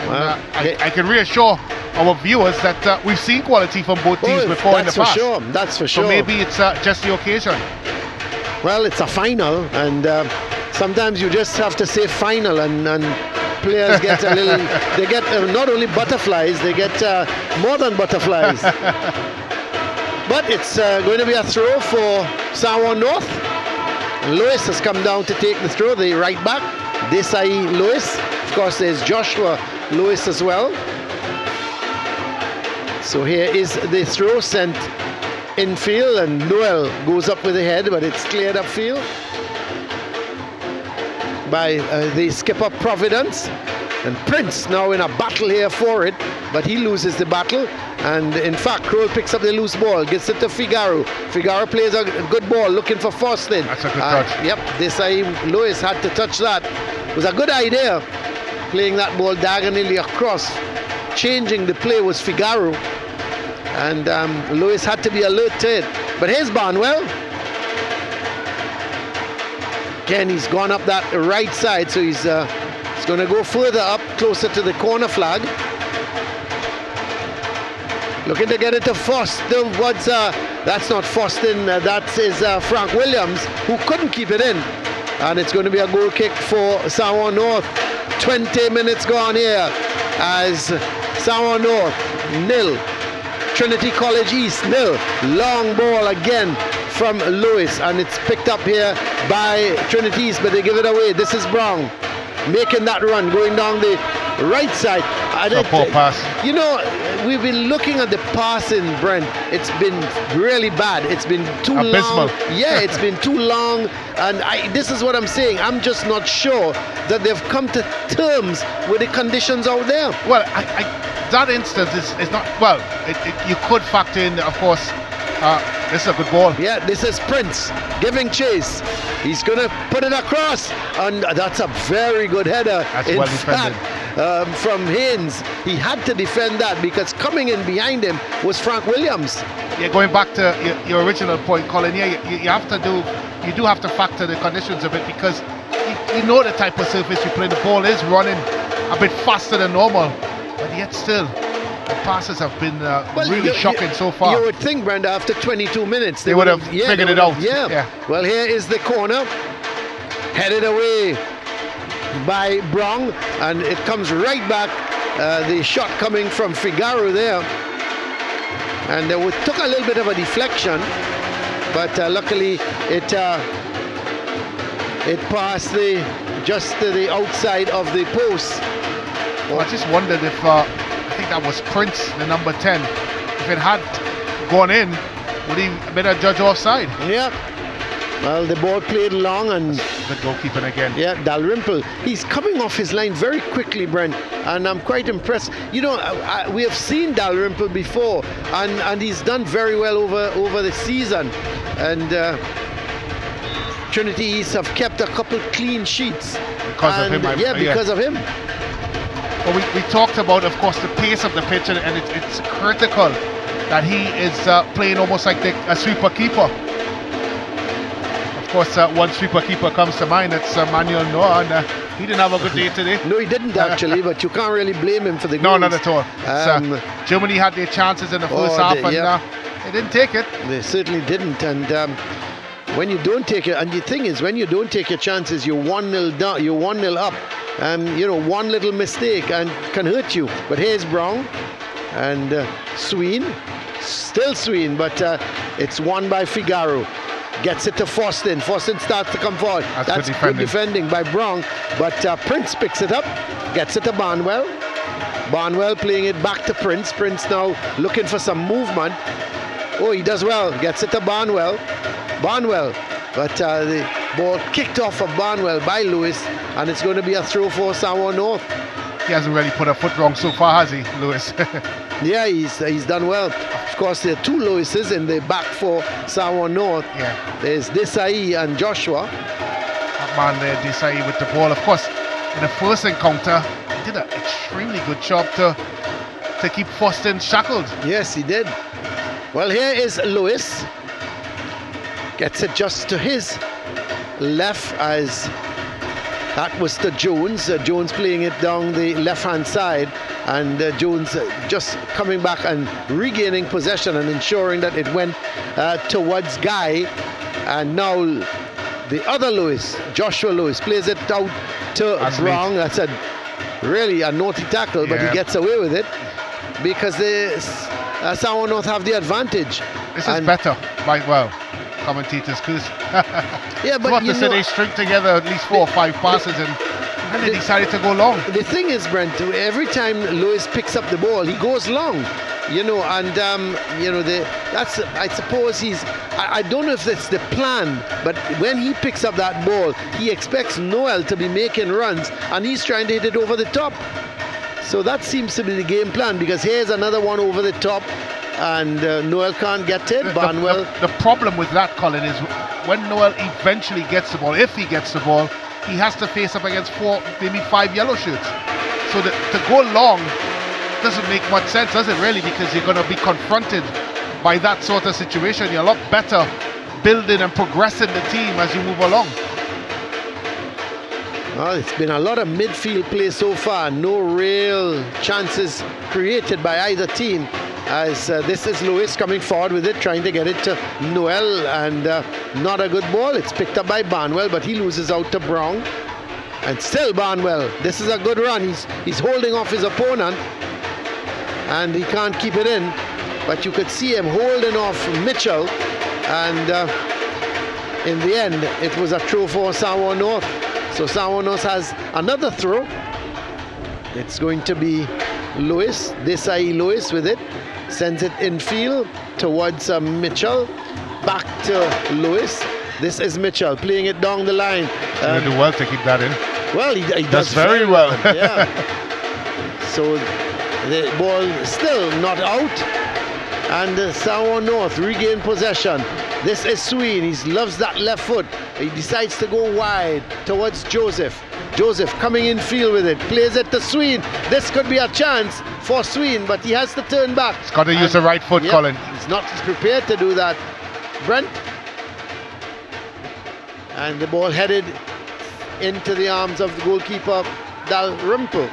And, I can reassure our viewers that we've seen quality from both teams before in the past. That's for sure. So maybe it's just the occasion. Well, it's a final, and sometimes you just have to say final, and players get a little, they get not only butterflies, they get more than butterflies. But it's going to be a throw for Juan North. Lewis has come down to take the throw, the right back, Desai Lewis. Of course, there's Joshua Lewis as well. So here is the throw sent infield, and Noel goes up with the head, but it's cleared upfield by the skipper Providence. And Prince now in a battle here for it, but he loses the battle. And in fact, Kroll picks up the loose ball, gets it to Figaro. Figaro plays a good ball, looking for Fostin. That's a good touch. Yep, Desai Lewis had to touch that. It was a good idea, playing that ball diagonally across. Changing the play was Figaro. And Lewis had to be alert to it. But here's Barnwell. Again, he's gone up that right side, so he's going to go further up, closer to the corner flag. Looking to get it to Fostin. That's not Fostin, that is Frank Williams, who couldn't keep it in. And it's going to be a goal kick for Juan North. 20 minutes gone here as Juan North 0, Trinity College East 0. Long ball again from Lewis, and it's picked up here by Trinity East, but they give it away. This is Brown making that run, going down the right side. Poor pass. You know, we've been looking at the passing, Brent. It's been really bad. It's been too abysmal. Long. Yeah, it's been too long. And this is what I'm saying. I'm just not sure that they've come to terms with the conditions out there. Well, that instance is not, well, you could factor in, of course, this is a good ball. Yeah, this is Prince giving chase. He's going to put it across, and that's a very good header. That's well defended. From Haynes. He had to defend that because coming in behind him was Frank Williams. Yeah, going back to your original point, Colin, yeah, you do have to factor the conditions a bit, because you know the type of surface you play. The ball is running a bit faster than normal, but yet still, the passes have been really shocking so far. You would think, Brenda, after 22 minutes they would have figured it out. Yeah. Well, here is the corner, headed away by Brown, and it comes right back. The shot coming from Figaro there, and it took a little bit of a deflection, but luckily it passed just to the outside of the post. Well, I just wondered if I think that was Prince, the number 10. If it had gone in, would he have been a judge offside? Yeah. Well, the ball played long, and the goalkeeper again. Yeah, Dalrymple. He's coming off his line very quickly, Brent, and I'm quite impressed. You know, we have seen Dalrymple before, and he's done very well over the season. And Trinity East have kept a couple clean sheets. Because of him. Yeah, because of him. Well, we talked about, of course, the pace of the pitch, and it's critical that he is playing almost like a sweeper keeper. Of course, one sweeper keeper comes to mind. It's Manuel Noah, and he didn't have a good day today. No, he didn't actually, but you can't really blame him for the goals. No, not at all. Germany had their chances in the first half, and they didn't take it. They certainly didn't, and when you don't take it, and the thing is, when you don't take your chances, you're 1-0 down, you're 1-0 up, one little mistake and can hurt you. But here's Brown and Sween, still Sween, but it's won by Figaro. Gets it to Foston. Foston starts to come forward. That's good defending by Brown, but Prince picks it up, gets it to Barnwell. Barnwell playing it back to Prince. Prince now looking for some movement. Oh, he does well. Gets it to Barnwell. Barnwell, but the ball kicked off of Barnwell by Lewis, and it's going to be a throw for Juan North. He hasn't really put a foot wrong so far, has he, Lewis? Yeah, he's done well. Of course, there are two Lewises in the back for Juan North. Yeah. There's Desai and Joshua. That man there, Desai, with the ball. Of course, in the first encounter, he did an extremely good job to keep Foston shackled. Yes, he did. Well, here is Lewis. Gets it just to his left as that was to Jones. Jones playing it down the left-hand side, and Jones just coming back and regaining possession and ensuring that it went towards Guy. And now the other Lewis, Joshua Lewis, plays it out to Brown. That's really a naughty tackle, but he gets away with it because Juan North have the advantage. This is better, right? Well, commentators, because yeah, but they string together at least 4 or 5 passes and they decided to go long. The thing is, Brent, every time Lewis picks up the ball, he goes long, and that's, I suppose I don't know if that's the plan, but when he picks up that ball, he expects Noel to be making runs, and he's trying to hit it over the top. So that seems to be the game plan, because here's another one over the top, and Noel can't get it. Barnwell. The problem with that, Colin, is when Noel eventually gets the ball, if he gets the ball, he has to face up against 4, maybe 5 yellow shirts. So to go long doesn't make much sense, does it really? Because you're going to be confronted by that sort of situation. You're a lot better building and progressing the team as you move along. Well, it's been a lot of midfield play so far. No real chances created by either team. As this is Lewis coming forward with it, trying to get it to Noel, and not a good ball. It's picked up by Barnwell, but he loses out to Brown. And still Barnwell. This is a good run. He's holding off his opponent, and he can't keep it in. But you could see him holding off Mitchell, and in the end, it was a throw for Juan North. So Juan North has another throw. It's going to be Lewis, Desai Lewis with it. Sends it infield towards Mitchell. Back to Lewis. This is Mitchell playing it down the line. He'll do well to keep that in. Well, he does very well. Yeah. So the ball still not out. And Juan North regain possession. This is Sween. He loves that left foot. He decides to go wide towards Joseph. Joseph coming in field with it. Plays it to Sween. This could be a chance for Sween, but he has to turn back. He's got to use the right foot, Colin. He's not prepared to do that. Brent. And the ball headed into the arms of the goalkeeper, Dalrymple.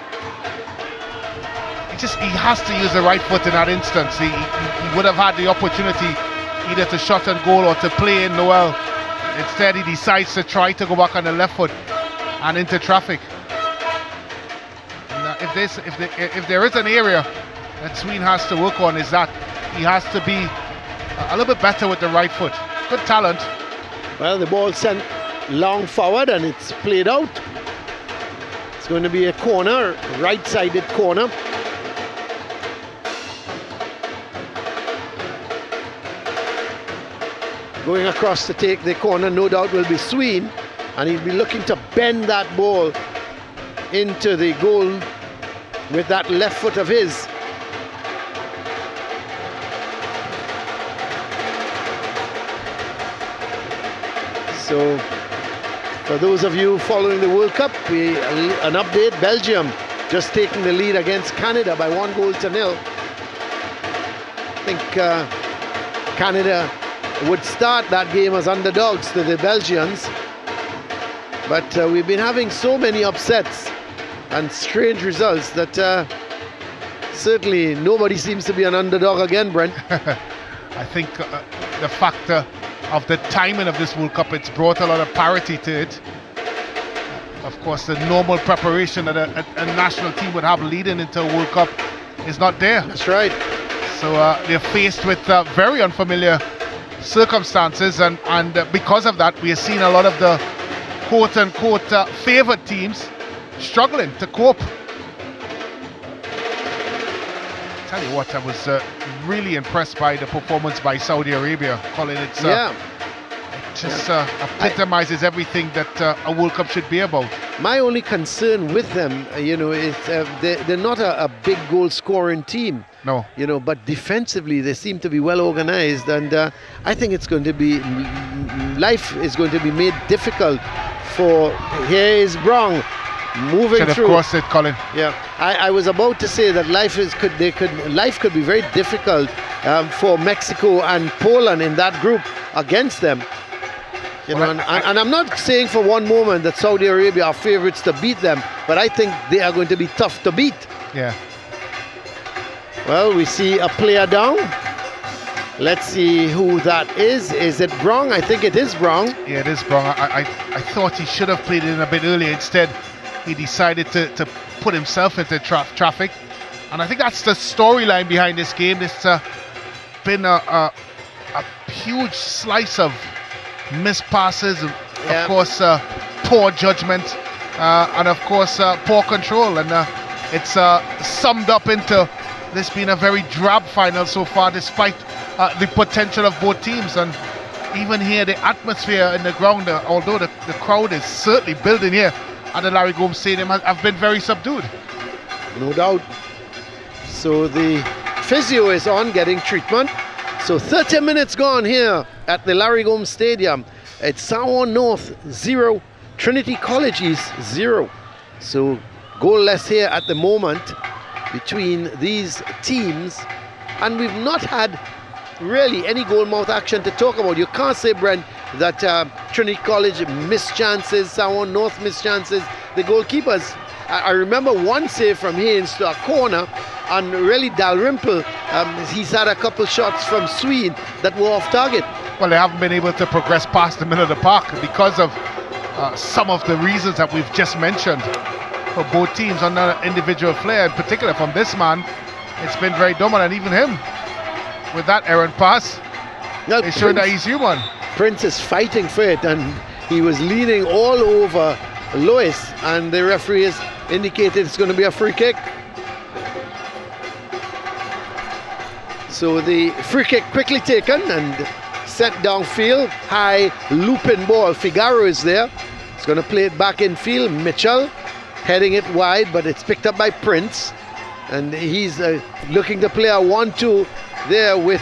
He has to use the right foot in that instance. He would have had the opportunity either to shot and goal or to play in Noel. Instead, he decides to try to go back on the left foot and into traffic. And if there is an area that Sween has to work on, is that he has to be a little bit better with the right foot. Good talent. Well, the ball sent long forward and it's played out. It's going to be a corner, right-sided corner. Going across to take the corner, no doubt, will be Sween, and he'll be looking to bend that ball into the goal with that left foot of his. So, for those of you following the World Cup, an update: Belgium just taking the lead against Canada by 1-0. I think Canada would start that game as underdogs to the Belgians, but we've been having so many upsets and strange results that certainly nobody seems to be an underdog again, Brent. I think the factor of the timing of this World Cup, it's brought a lot of parity to it. Of course, the normal preparation that a national team would have leading into a World Cup is not there. That's right. So they're faced with very unfamiliar circumstances, and because of that, we are seeing a lot of the quote-unquote favoured teams struggling to cope. Tell you what, I was really impressed by the performance by Saudi Arabia, Colin. It's just epitomizes everything that a World Cup should be about. My only concern with them, is they're not a big goal scoring team. No. But defensively they seem to be well organized, and I think it's going to be, life is going to be made difficult for, here is Brown moving Should have through. crossed it, Colin. Yeah, I was about to say that life could be very difficult for Mexico and Poland in that group against them. And I'm not saying for one moment that Saudi Arabia are favourites to beat them, but I think they are going to be tough to beat. Yeah. Well, we see a player down. Let's see who that is. Is it Brown? I think it is Brown. Yeah, it is Brown. I thought he should have played it in a bit earlier. Instead, he decided to put himself into traffic. And I think that's the storyline behind this game. It's been a huge slice of missed passes, of course poor judgment, and of course poor control, and it's summed up into this being a very drab final so far, despite the potential of both teams. And even here, the atmosphere in the ground, although the crowd is certainly building here at the Larry Gomes Stadium, have been very subdued. No doubt. So the physio is on, getting treatment. So 30 minutes gone here at the Larry Gomes Stadium. It's Juan North 0, Trinity College East 0. So goalless here at the moment between these teams. And we've not had really any goal mouth action to talk about. You can't say, Brent, that Trinity College missed chances, Juan North missed chances. The goalkeepers, I remember one save from Haynes to a corner, and really Dalrymple, he's had a couple shots from Sween that were off target. Well, they haven't been able to progress past the middle of the park because of some of the reasons that we've just mentioned for both teams on the individual flair. In particular from this man, it's been very dominant. Even him with that errant pass, it's showing that he's human. Prince is fighting for it, and he was leaning all over Lewis, and the referee has indicated it's going to be a free kick. So the free kick quickly taken and set downfield, high looping ball. Figaro is there. He's going to play it back in field. Mitchell heading it wide, but it's picked up by Prince, and he's looking to play a 1-2 there with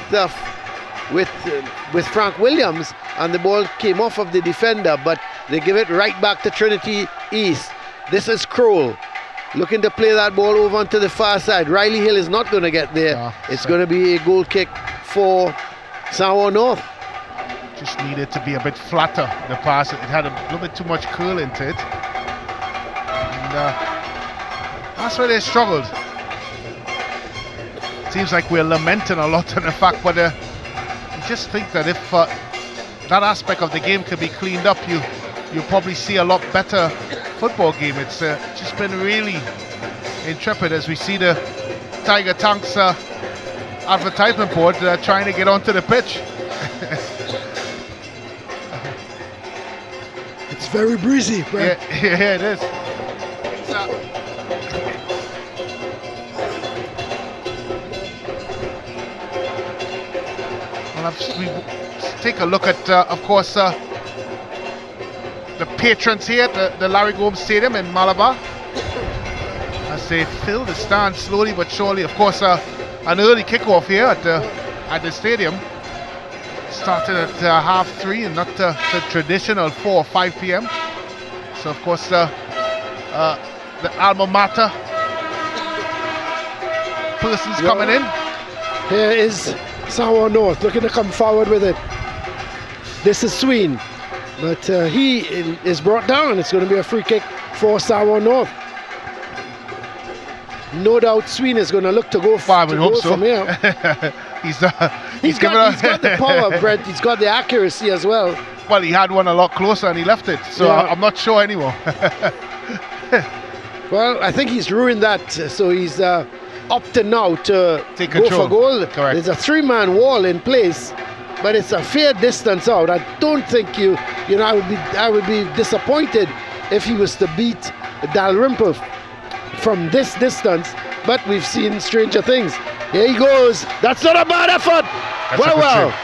Frank Williams, and the ball came off of the defender, but they give it right back to Trinity East. This is Kroll looking to play that ball over onto the far side. Riley Hill is not going to get there. It's going to be a goal kick for Juan North. Just needed to be a bit flatter, the pass. It had a little bit too much curl into it. And that's where they struggled. Seems like we're lamenting a lot on the fact, but I just think that if that aspect of the game could be cleaned up, you'll probably see a lot better football game. It's just been really intrepid as we see the Tiger Tanks advertisement board trying to get onto the pitch. It's very breezy, right? Yeah, it is. Well, we take a look at, of course, the patrons here at the Larry Gomes Stadium in Malabar, as they fill the stand slowly but surely. Of course, an early kickoff here at the stadium. Started at 3:30 and not the traditional 4 or 5 p.m. So, of course, the alma mater persons coming in. Here is Juan North looking to come forward with it. This is Sween, but he is brought down. It's going to be a free kick for Juan North. No doubt Sween is going to look to go from here. He's got the power, Brent. He's got the accuracy as well. Well, he had one a lot closer and he left it, so yeah. I'm not sure anymore. Well, I think he's ruined that, so he's opted now to Take go control. for goal. Correct. There's a 3-man wall in place, but it's a fair distance out. I don't think I would be disappointed if he was to beat Dalrymple from this distance, but we've seen stranger things. Here he goes. That's not a bad effort. That's a good Well. save.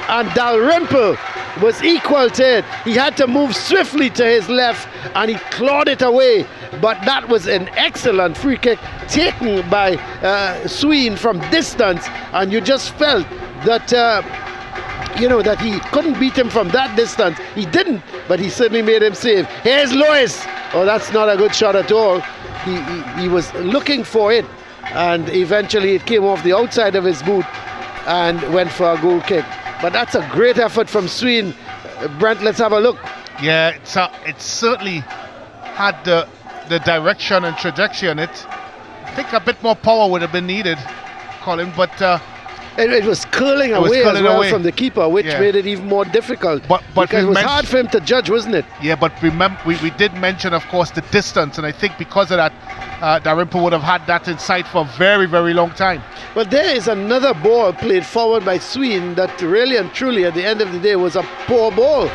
And Dalrymple was equal to it. He had to move swiftly to his left and he clawed it away. But that was an excellent free kick taken by Sween from distance, and you just felt that that he couldn't beat him from that distance. He didn't, but he certainly made him save. Here's Lewis. Oh, that's not a good shot at all. He was looking for it, and eventually it came off the outside of his boot and went for a goal kick. But that's a great effort from Sween. Brent, let's have a look. Yeah, it certainly had the direction and trajectory on it. I think a bit more power would have been needed, Colin, but it was curling away as well from the keeper, which made it even more difficult. But because it was hard for him to judge, wasn't it? Yeah, but remember, we did mention, of course, the distance, and I think because of that, Dalrymple would have had that in sight for a very, very long time. Well, there is another ball played forward by Sween that really and truly, at the end of the day, was a poor ball.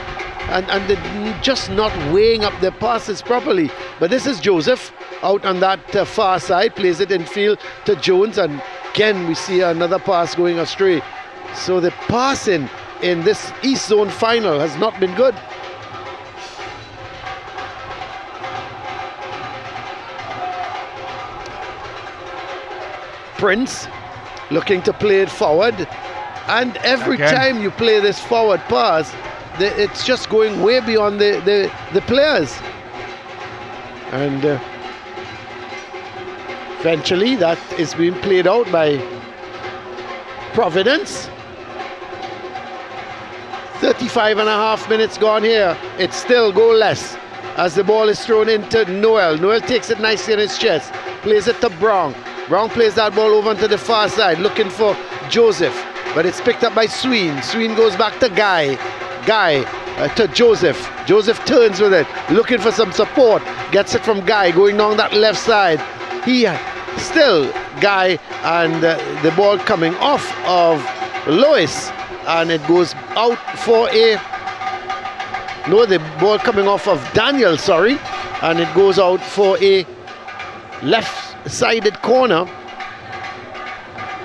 And they're just not weighing up their passes properly. But this is Joseph out on that far side, plays it in field to Jones, and again we see another pass going astray. So the passing in this East Zone final has not been good. Prince looking to play it forward, and every time you play this forward pass, it's just going way beyond the players, and eventually that is being played out by Providence. 35.5 minutes gone here. It's still goalless as the ball is thrown into Noel. Noel takes it nicely in his chest, plays it to Brown. Brown plays that ball over to the far side looking for Joseph, but it's picked up by Sween. Sween goes back to Guy to Joseph. Joseph turns with it, looking for some support, gets it from Guy going down that left side. He still Guy, and the ball coming off of Lois, and it goes out for the ball coming off of Daniel, sorry, and it goes out for a left-sided corner,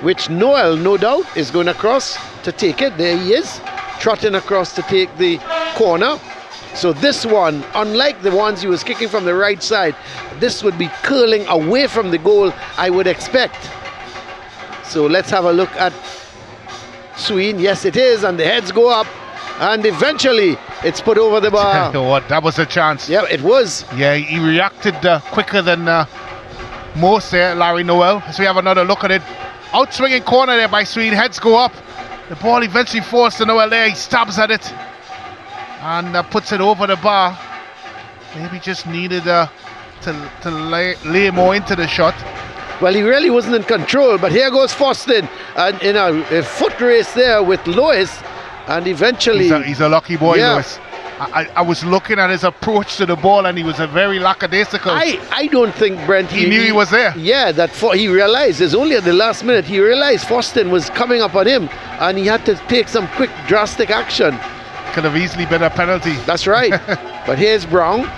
which Noel, no doubt, is going across to take it. There he is, trotting across to take the corner. So this one, unlike the ones he was kicking from the right side, this would be curling away from the goal, I would expect. So let's have a look at Sween. Yes, it is, and the heads go up, and eventually it's put over the bar. What? That was a chance. Yeah, it was. Yeah, he reacted quicker than most there, Larry Noel. So we have another look at it. Outswinging corner there by Sween. Heads go up. The ball eventually falls to Noel there. He stabs at it and puts it over the bar. Maybe just needed to lay more into the shot. Well, he really wasn't in control, but here goes Foston, and in a foot race there with Lewis, and eventually... He's a lucky boy, yeah. Lewis. I was looking at his approach to the ball, and he was a very lackadaisical. I don't think, Brent... He knew he was there. Yeah, he realized, it's only at the last minute, he realized Foston was coming up on him, and he had to take some quick, drastic action. Could have easily been a penalty. That's right. But here's Brown.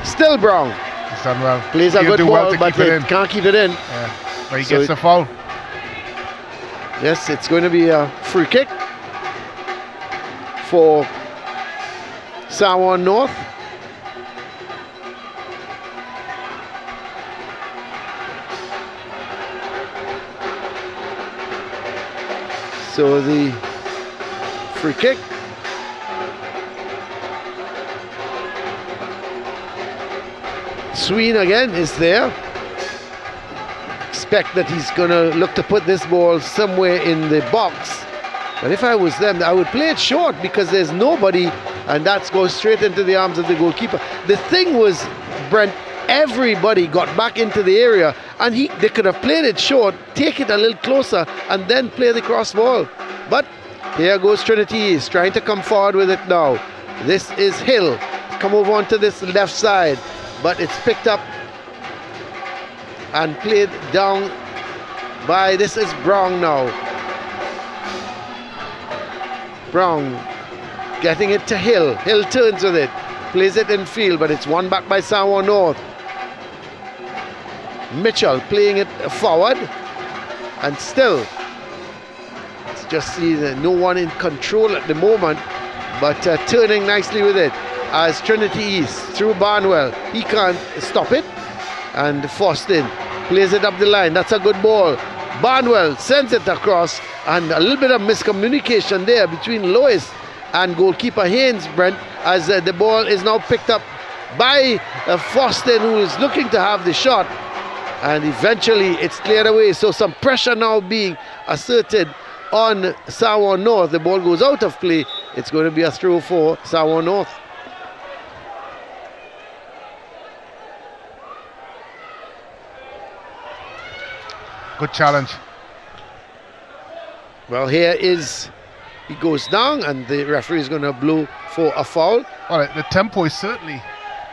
Still Brown. He's done well. Plays a good ball, but he can't keep it in. Yeah. But he gets the foul. Yes, it's going to be a free kick for Juan North. So the free kick. Sween again is there. Expect that he's going to look to put this ball somewhere in the box. But if I was them, I would play it short because there's nobody, and that goes straight into the arms of the goalkeeper. The thing was, Brent, everybody got back into the area, and they could have played it short, take it a little closer, and then play the cross ball. But here goes Trinity East, trying to come forward with it now. This is Hill. Come over onto this left side. but it's picked up and played down by, this is Brown now. Brown getting it to Hill. Hill turns with it, plays it in field, but it's won back by Juan North. Mitchell playing it forward, and still it's just no one in control at the moment, but turning nicely with it as Trinity East through Barnwell. He can't stop it, and Foston plays it up the line. That's a good ball. Barnwell sends it across, and a little bit of miscommunication there between Lois and goalkeeper Haynes, Brent, as the ball is now picked up by Foston, who is looking to have the shot, and eventually it's cleared away. So some pressure now being asserted on Juan North. The ball goes out of play. It's going to be a throw for Juan North. Good challenge. Well, here is, he goes down, and the referee is going to blow for a foul. Well, the tempo is certainly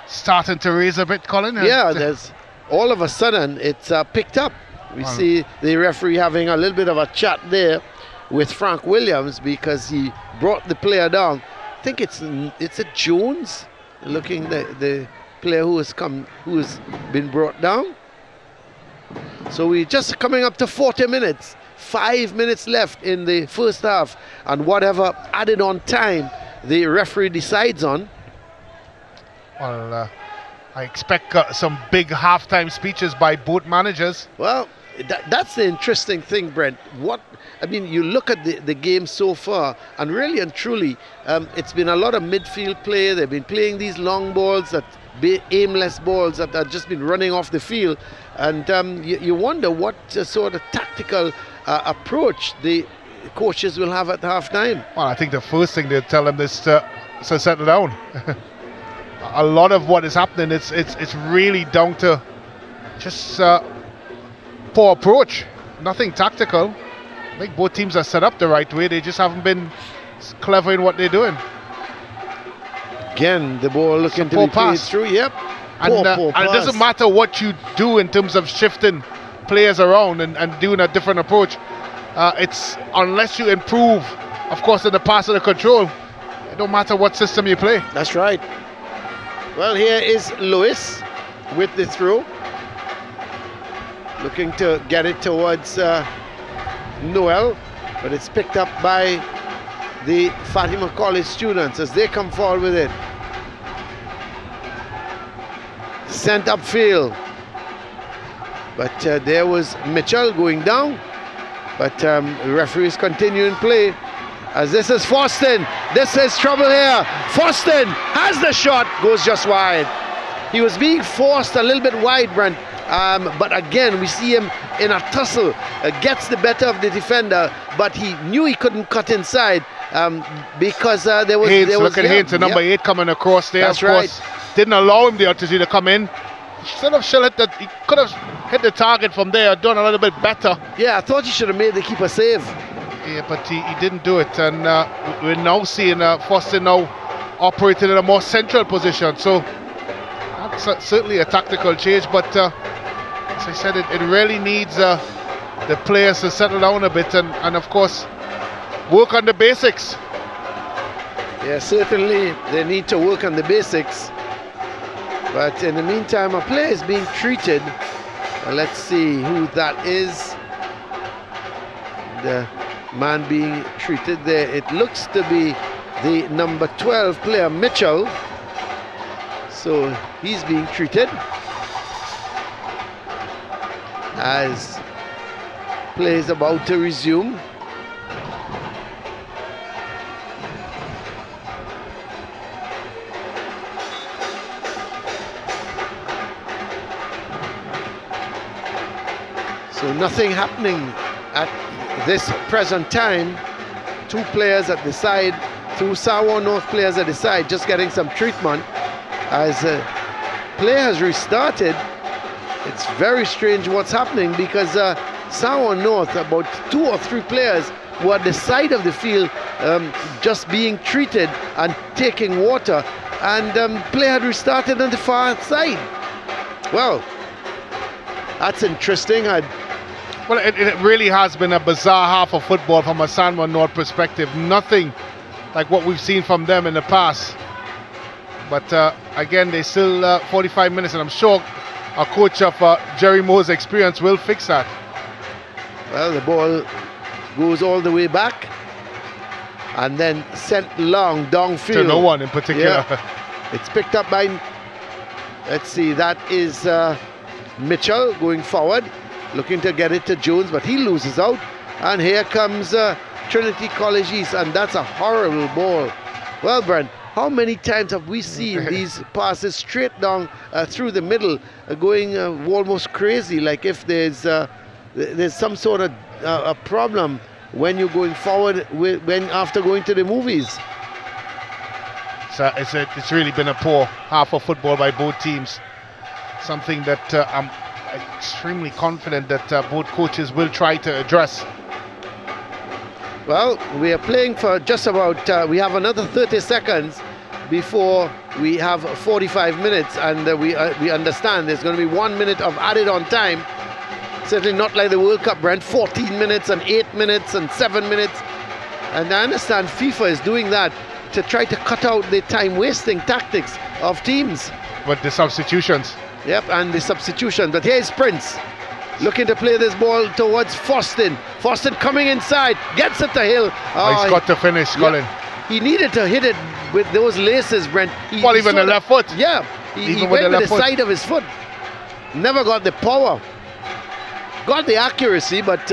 starting to raise a bit, Colin. Yeah, there's all of a sudden it's picked up. We see the referee having a little bit of a chat there with Frank Williams, because he brought the player down. I think it's a Jones looking, the player who has been brought down. So we're just coming up to 40 minutes. 5 minutes left in the first half, and whatever added on time the referee decides on. Well, I expect some big halftime speeches by both managers. Well, that's the interesting thing, Brent. You look at the game so far, and really and truly, it's been a lot of midfield play. They've been playing these long balls, aimless balls that have just been running off the field, and you wonder what sort of tactical approach the coaches will have at half-time. Well, I think the first thing they'll tell them is to settle down. A lot of what is happening, it's really down to just poor approach, nothing tactical. I think both teams are set up the right way. They just haven't been clever in what they're doing. Again, the ball looking to be played through. Yep. And it doesn't matter what you do in terms of shifting players around and doing a different approach. It's unless you improve, of course, in the pass and the control, it don't matter what system you play. That's right. Well, here is Lewis with the throw, looking to get it towards Noel, but it's picked up by the Fatima College students as they come forward with it. Sent upfield, but there was Mitchell going down, but the referees continuing play as this is Foston. This is trouble here. Foston has the shot, goes just wide. He was being forced a little bit wide, Brent, but again we see him in a tussle, gets the better of the defender, but he knew he couldn't cut inside because there was Haynes, look at Haynes, the number 8 coming across there. That's of course, didn't allow him the opportunity to come in. He could have hit the target from there, done a little bit better. Yeah, I thought he should have made the keeper save. Yeah, but he didn't do it, and we're now seeing Foster now operating in a more central position. So that's certainly a tactical change, but as I said, it really needs the players to settle down a bit and of course work on the basics. Yeah, certainly they need to work on the basics. But in the meantime, a player is being treated. Let's see who that is. The man being treated there, it looks to be the number 12 player, Mitchell. So he's being treated as play is about to resume. So nothing happening at this present time. Two players at the side, two Juan North players at the side, just getting some treatment as play has restarted. It's very strange what's happening because Juan North, about 2 or 3 players were at the side of the field just being treated and taking water, and play had restarted on the far side. Well, that's interesting. Well, it really has been a bizarre half of football from a San Juan North perspective. Nothing like what we've seen from them in the past. But again, they still 45 minutes, and I'm sure a coach of Jerry Moore's experience will fix that. Well, the ball goes all the way back and then sent long downfield. To no one in particular. Yeah. It's picked up by, let's see, that is Mitchell going forward, looking to get it to Jones, but he loses out. And here comes Trinity College East, and that's a horrible ball. Well, Brent, how many times have we seen these passes straight down through the middle, going almost crazy, like if there's some sort of a problem when you're going forward after going to the movies. So it's really been a poor half of football by both teams. Something that I'm extremely confident that both coaches will try to address. Well, we are playing for just about, we have another 30 seconds before we have 45 minutes, and we understand there's going to be 1 minute of added on time. Certainly not like the World Cup, Brent, 14 minutes and 8 minutes and 7 minutes. And I understand FIFA is doing that to try to cut out the time-wasting tactics of teams. But the substitutions. Yep, and the substitution. But here's Prince looking to play this ball towards Foston. Foston coming inside, gets it to Hill. He's got to finish, Colin. He needed to hit it with those laces, Brent. Even the left foot. Yeah, he went with the side of his foot. Never got the power. Got the accuracy, but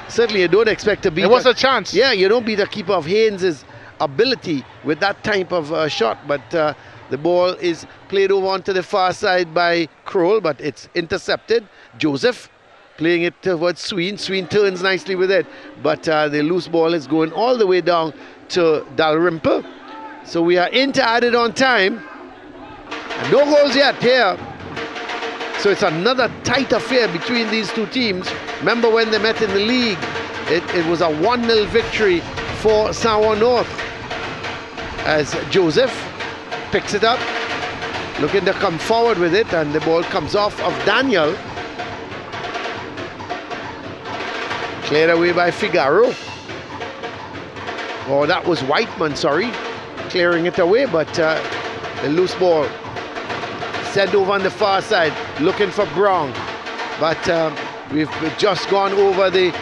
certainly you don't expect to beat. It was a chance. Yeah, you don't beat the keeper of Haynes' ability with that type of shot, but the ball is played over onto the far side by Kroll, but it's intercepted. Joseph playing it towards Sween. Sween turns nicely with it, but the loose ball is going all the way down to Dalrymple. So we are into added on time. And no goals yet here. So it's another tight affair between these two teams. Remember when they met in the league, it was a 1-0 victory for San Juan North. As Joseph picks it up, looking to come forward with it, and the ball comes off of Daniel. Cleared away by Figaro. Oh, that was Whiteman, sorry, clearing it away, but the loose ball sent over on the far side, looking for Brown. But we've just gone over the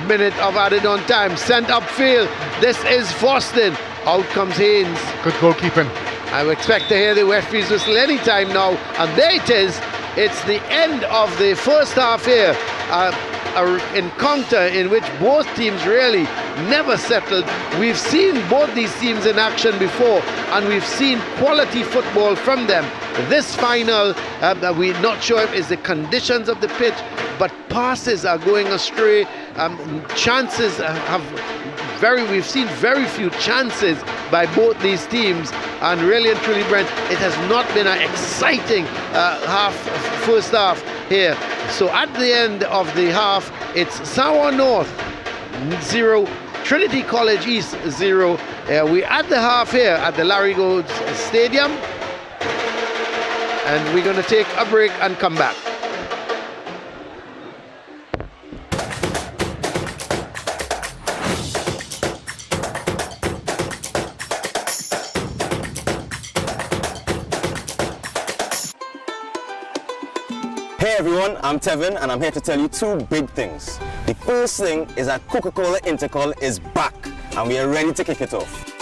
minute of added on time. Sent upfield. This is Foston. Out comes Haynes. Good goalkeeping. I would expect to hear the referee's whistle any time now. And there it is. It's the end of the first half here. An encounter in which both teams really never settled. We've seen both these teams in action before, and we've seen quality football from them. This final, we're not sure if it's the conditions of the pitch, but passes are going astray. Chances we've seen very few chances by both these teams, and really and truly, Brent, it has not been an exciting first half here. So at the end of the half, it's San Juan North 0, Trinity College East 0. We're at the half here at the Larry Gold Stadium, and we're going to take a break and come back. Hey everyone, I'm Tevin and I'm here to tell you two big things. The first thing is that Coca-Cola INTERCOL is back and we are ready to kick it off.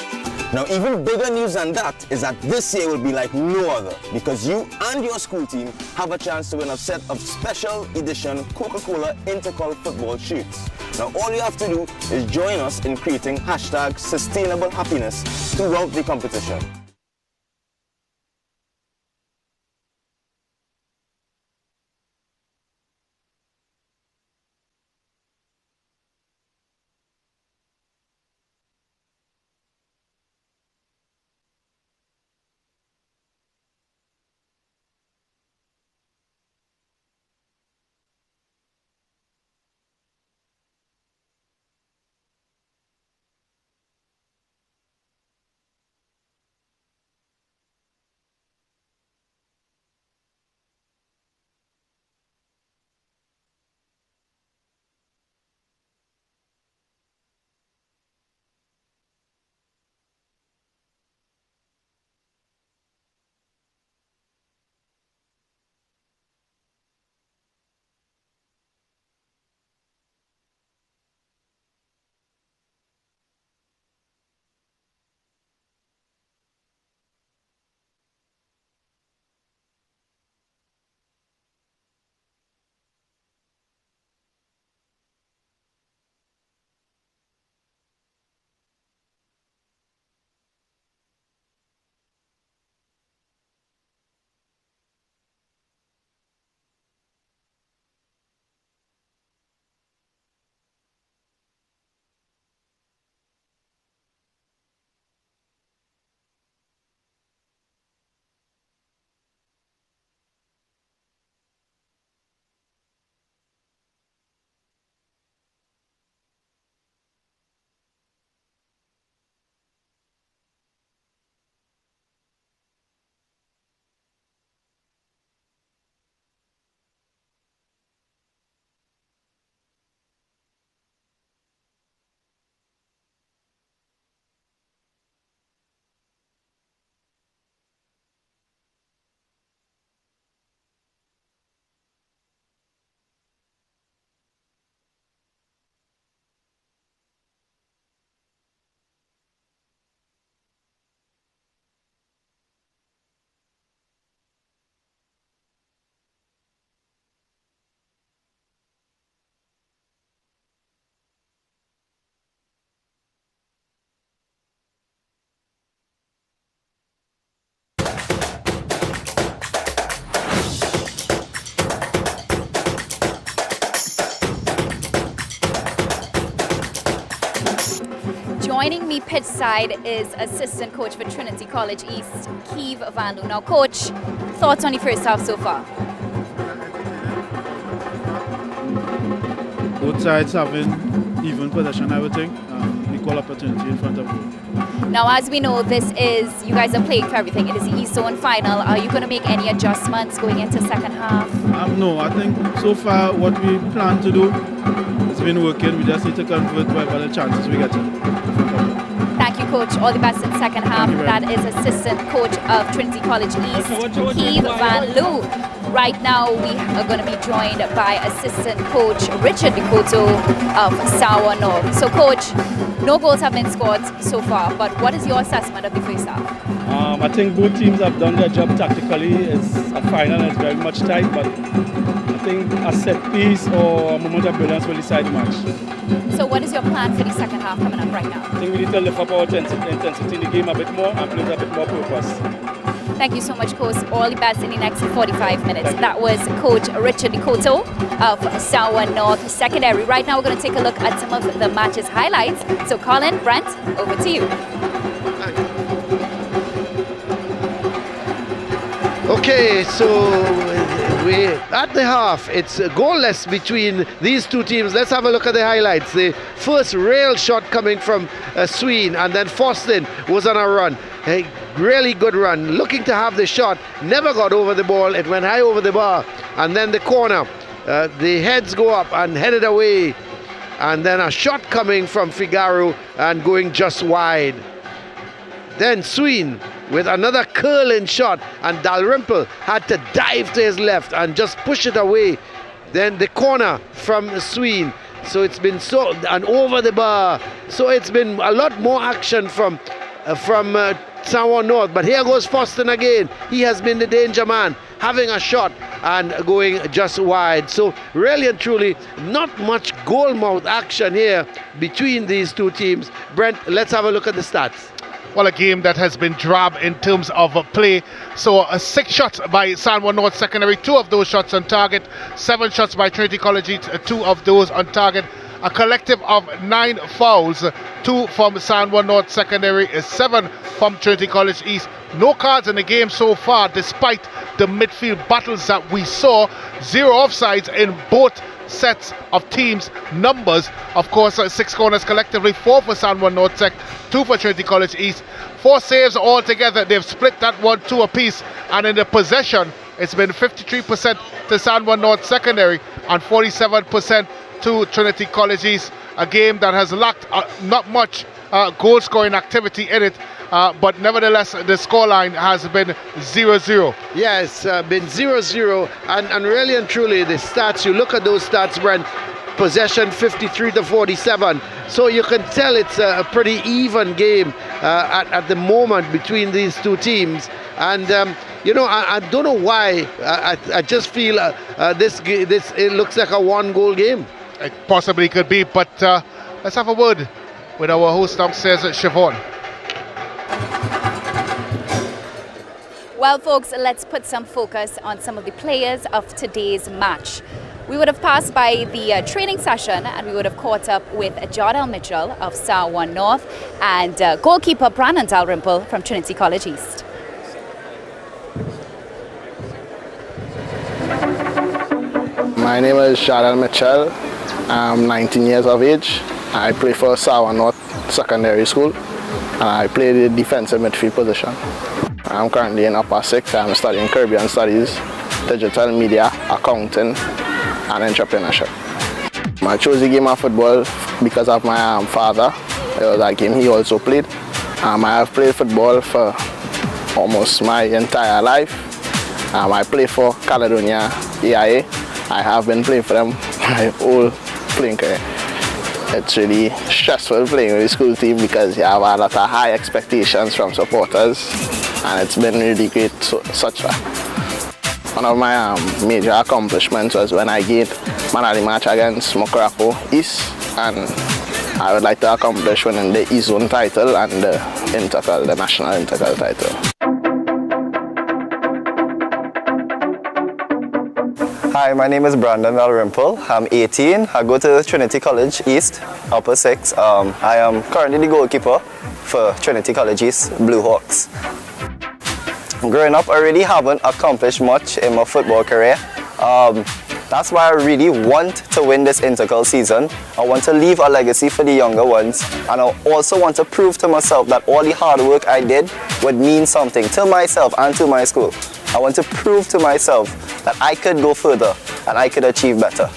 Now even bigger news than that is that this year will be like no other, because you and your school team have a chance to win a set of special edition Coca-Cola INTERCOL football shirts. Now all you have to do is join us in creating #sustainablehappiness throughout the competition. Joining me pitch side is assistant coach for Trinity College East, Keith Van Loo. Now, coach, thoughts on the first half so far? Both sides having even possession, I would think. Equal opportunity in front of you. Now, as we know, you guys are playing for everything. It is the East Zone final. Are you going to make any adjustments going into second half? No, I think so far what we plan to do has been working. We just need to convert whatever the chances we get. Thank you, coach. All the best in second half. That is assistant coach of Trinity College East, Keith Van Loo. Right now, we are going to be joined by assistant coach Richard Nikoto of Juan North. So, coach, no goals have been scored so far, but what is your assessment of the first half? I think both teams have done their job tactically. It's a final and it's very much tight, but I think a set piece or a moment of brilliance will decide the match. So what is your plan for the second half coming up right now? I think we need to lift up our intensity in the game a bit more and play with a bit more purpose. Thank you so much, coach. All the best in the next 45 minutes. That was Coach Richard Nikoto of Juan North Secondary. Right now, we're going to take a look at some of the match's highlights. So, Colin, Brent, over to you. Okay, so we at the half, it's goalless between these two teams. Let's have a look at the highlights. The first real shot coming from Sween, and then Foston was on a run. A really good run, looking to have the shot, never got over the ball. It went high over the bar, and then the corner. The heads go up and headed away, and then a shot coming from Figaro and going just wide. Then Sween with another curling shot, and Dalrymple had to dive to his left and just push it away. Then the corner from Sween. So it's been and over the bar. So it's been a lot more action from Juan North. But here goes Foston again. He has been the danger man, having a shot and going just wide. So really and truly, not much goal mouth action here between these two teams. Brent, let's have a look at the stats. Well, a game that has been drab in terms of play. So 6 shots by Juan North Secondary, 2 of those shots on target, 7 shots by Trinity College East, 2 of those on target. A collective of 9 fouls, 2 from Juan North Secondary, 7 from Trinity College East. No cards in the game so far, despite the midfield battles that we saw. 0 offsides in both sets of teams' numbers. Of course, 6 corners collectively, 4 for Juan North Sec, 2 for Trinity College East. 4 saves altogether. They've split that 1-2 apiece, and in the possession, it's been 53% to Juan North Secondary and 47% to Trinity College East. A game that has lacked not much goal-scoring activity in it. But nevertheless, the scoreline has been 0-0. Yes, been 0-0, and really and truly, the stats, you look at those stats, Brent, possession 53-47, so you can tell it's a pretty even game at the moment between these two teams. And I don't know why, I just feel this it looks like a 1-goal game. It possibly could be, but let's have a word with our host downstairs, Siobhan. Well, folks, let's put some focus on some of the players of today's match. We would have passed by the training session and we would have caught up with Jardel Mitchell of Juan North and goalkeeper Brandon Dalrymple from Trinity College East. My name is Jardel Mitchell. I'm 19 years of age. I play for Juan North Secondary School and I play the defensive midfield position. I'm currently in upper 6. I'm studying Caribbean Studies, Digital Media, Accounting, and Entrepreneurship. I chose the game of football because of my father. It was a game he also played. I have played football for almost my entire life. I play for Caledonia EIA. I have been playing for them my whole playing career. It's really stressful playing with the school team because you have a lot of high expectations from supporters, and it's been really great such a. One of my major accomplishments was when I gained man of the match against Mokorapo East, and I would like to accomplish winning the East Zone title and the national Intercol title. Hi, my name is Brandon Dalrymple. I'm 18. I go to Trinity College East, Upper 6. I am currently the goalkeeper for Trinity College East Blue Hawks. Growing up, I really haven't accomplished much in my football career. That's why I really want to win this Intercol season. I want to leave a legacy for the younger ones, and I also want to prove to myself that all the hard work I did would mean something to myself and to my school. I want to prove to myself that I could go further and I could achieve better.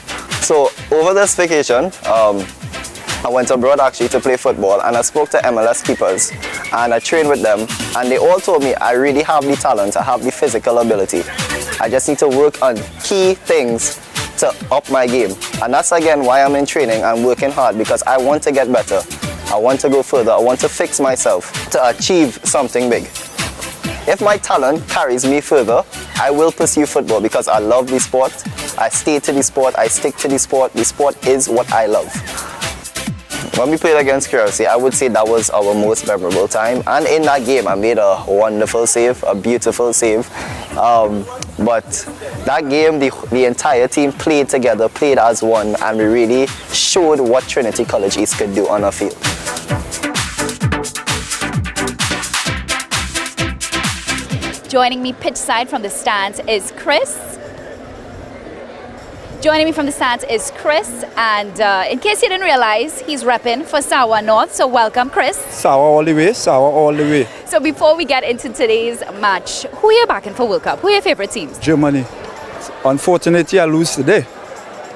So over this vacation, I went abroad actually to play football, and I spoke to MLS keepers and I trained with them, and they all told me I really have the talent, I have the physical ability. I just need to work on key things to up my game. And that's again why I'm in training and working hard, because I want to get better. I want to go further. I want to fix myself to achieve something big. If my talent carries me further, I will pursue football because I love the sport. I stay to the sport, I stick to the sport. The sport is what I love. When we played against Curaçao, I would say that was our most memorable time. And in that game, I made a wonderful save, a beautiful save. But that game, the entire team played together, played as one, and we really showed what Trinity College East could do on a field. Joining me pitch side from the stands is Chris. Joining me from the stands is Chris, and in case you didn't realize, he's repping for Juan North, so welcome, Chris. Sour all the way, sour all the way. So before we get into today's match, who are you backing for World Cup? Who are your favorite teams? Germany. Unfortunately, I lose today,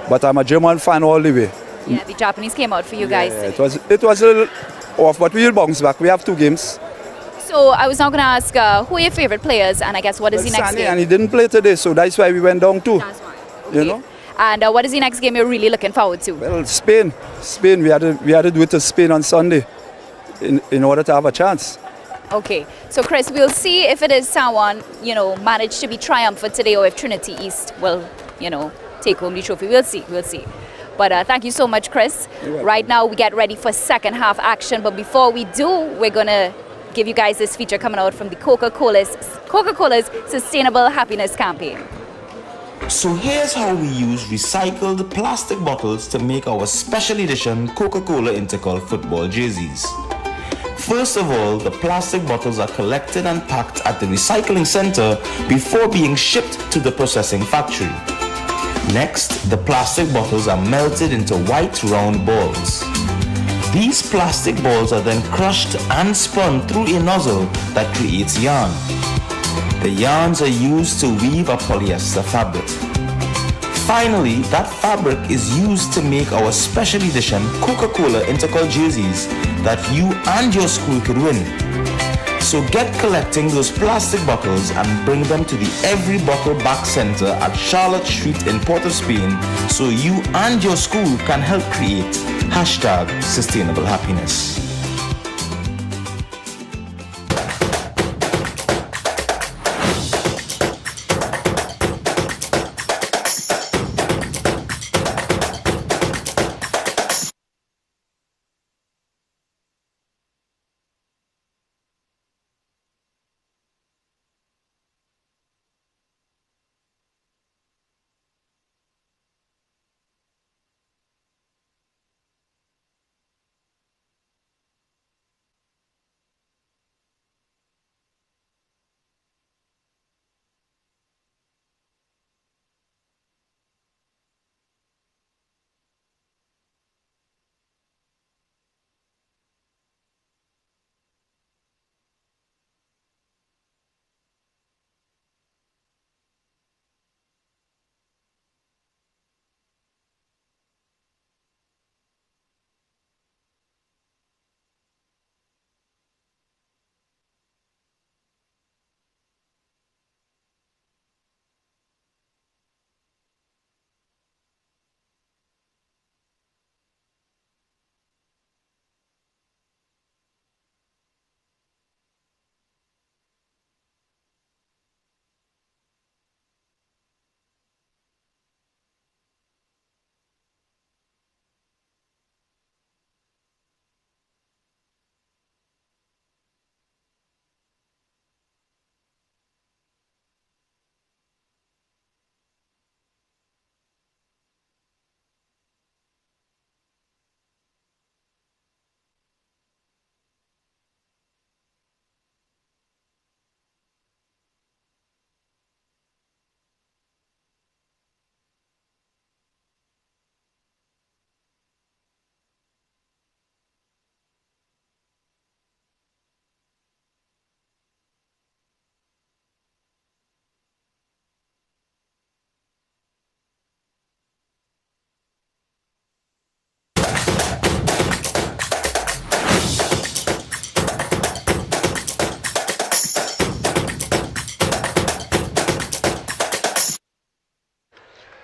but I'm a German fan all the way. Yeah, the Japanese came out for you guys. Yeah, it was a little off, but we will bounce back. We have 2 games. So I was now going to ask, who are your favorite players, and I guess what is the next game? And he didn't play today, so that's why we went down too. That's why. Okay. You know. And what is the next game you're really looking forward to? Well, Spain. We had to do it to Spain on Sunday in order to have a chance. Okay, so Chris, we'll see if it is someone, managed to be triumphant today, or if Trinity East will, take home the trophy. We'll see. But thank you so much, Chris. Right now, we get ready for second half action. But before we do, we're going to give you guys this feature coming out from the Coca-Cola's Sustainable Happiness Campaign. So here's how we use recycled plastic bottles to make our special edition Coca-Cola Intercol football jerseys. First of all, the plastic bottles are collected and packed at the recycling center before being shipped to the processing factory. Next, the plastic bottles are melted into white round balls. These plastic balls are then crushed and spun through a nozzle that creates yarn. The yarns are used to weave a polyester fabric. Finally, that fabric is used to make our special edition Coca-Cola Intercol jerseys that you and your school could win. So get collecting those plastic bottles and bring them to the Every Bottle Back Center at Charlotte Street in Port of Spain so you and your school can help create #Sustainable Happiness.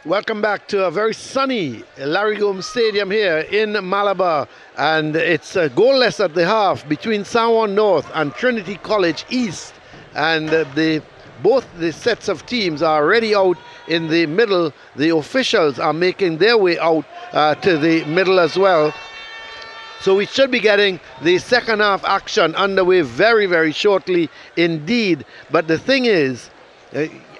Welcome back to a very sunny Larry Gomes Stadium here in Malabar, and it's goalless at the half between Juan North and Trinity College East, and both the sets of teams are already out in the middle. The officials are making their way out to the middle as well. So we should be getting the second half action underway very, very shortly indeed. But the thing is,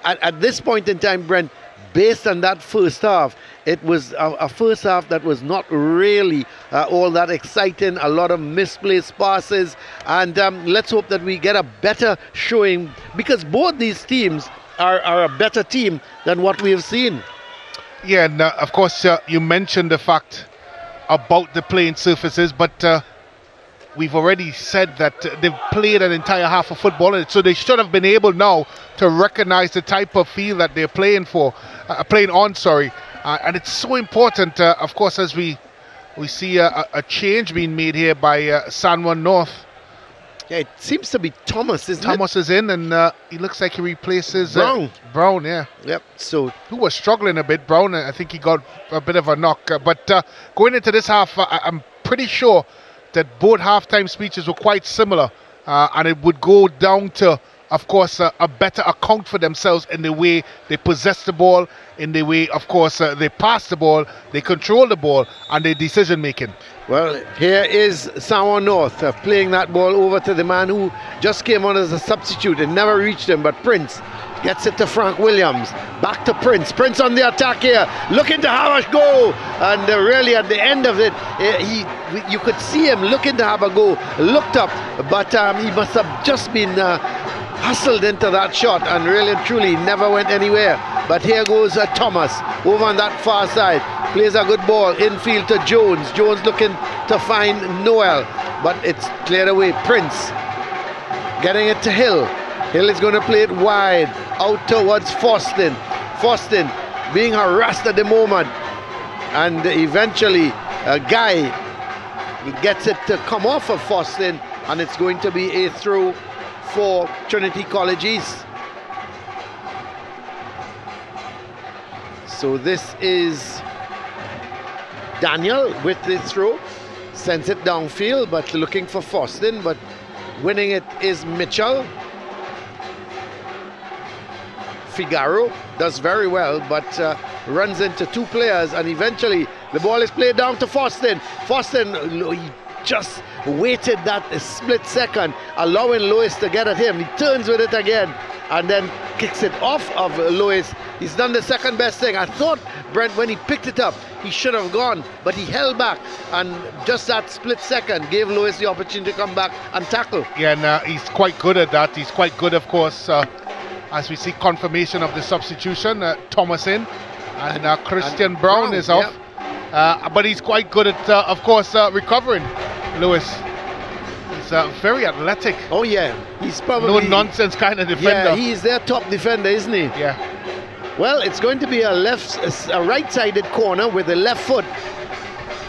at this point in time, Brent, based on that first half, it was a first half that was not really all that exciting. A lot of misplaced passes, and let's hope that we get a better showing, because both these teams are a better team than what we have seen. Yeah, and of course you mentioned the fact about the playing surfaces, but we've already said that they've played an entire half of football, and so they should have been able now to recognize the type of field that they're playing on. And it's so important, of course, as we see a change being made here by Juan North. Yeah, it seems to be Thomas, isn't it? Thomas is in, and he looks like he replaces Brown, yeah. Yep. So who was struggling a bit. Brown, I think he got a bit of a knock. But going into this half, I'm pretty sure that both halftime speeches were quite similar, and it would go down to, of course, a better account for themselves in the way they possess the ball, in the way, of course, they pass the ball, they control the ball, and their decision making. Well, here is Juan North playing that ball over to the man who just came on as a substitute and never reached him, but Prince gets it to Frank Williams. Back to Prince. Prince on the attack here, looking to have a go, and really at the end of it, you could see him looking to have a go, looked up, but he must have just been hustled into that shot, and really and truly never went anywhere. But here goes Thomas over on that far side, plays a good ball infield to Jones. Jones looking to find Noel, but it's cleared away. Prince getting it to Hill. Hill is going to play it wide out towards Foston. Foston being harassed at the moment, and eventually Guy gets it to come off of Foston, and it's going to be a throw for Trinity College East. So this is Daniel with the throw, sends it downfield, but looking for Foston, but winning it is Mitchell. Figaro does very well, but runs into two players, and eventually the ball is played down to Foston. Foston, he just waited that split second, allowing Lewis to get at him. He turns with it again and then kicks it off of Lewis. He's done the second best thing. I thought, Brent, when he picked it up, he should have gone, but he held back, and just that split second gave Lewis the opportunity to come back and tackle. Yeah, and he's quite good at that. He's quite good, of course, as we see confirmation of the substitution. Thomas in, and Christian Brown is off. Yep. But he's quite good at, of course, recovering. Lewis, he's very athletic. Oh yeah, he's probably no nonsense kind of defender. Yeah, he's their top defender, isn't he? Yeah. Well, it's going to be a right-sided corner with the left foot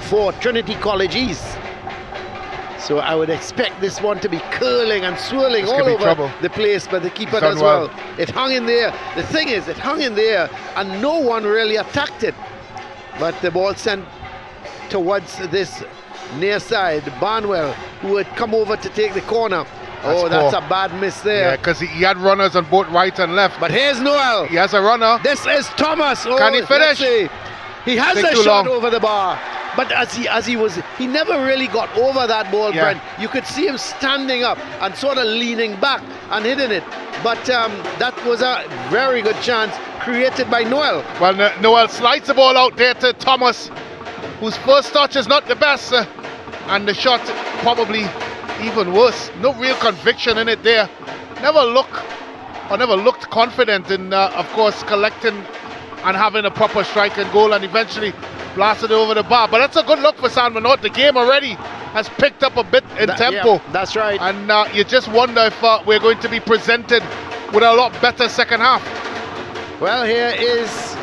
for Trinity College East. So I would expect this one to be curling and swirling all over the place, but the keeper does well. It hung in there. The thing is, it hung in there, and no one really attacked it. But the ball sent towards this near side. Barnwell, who had come over to take the corner. That's a bad miss there. Yeah, because he had runners on both right and left. But here's Noel. He has a runner. This is Thomas. Can he finish? He has a shot over the bar. But he never really got over that ball, Brent. You could see him standing up and sort of leaning back and hitting it. But that was a very good chance created by Noel. Well, Noel slides the ball out there to Thomas, whose first touch is not the best, and the shot probably even worse. No real conviction in it there. Never looked confident in, of course, collecting and having a proper strike and goal, and eventually blasted over the bar. But that's a good look for Juan North. The game already has picked up a bit in tempo. Yeah, that's right. And you just wonder if we're going to be presented with a lot better second half. Well, here is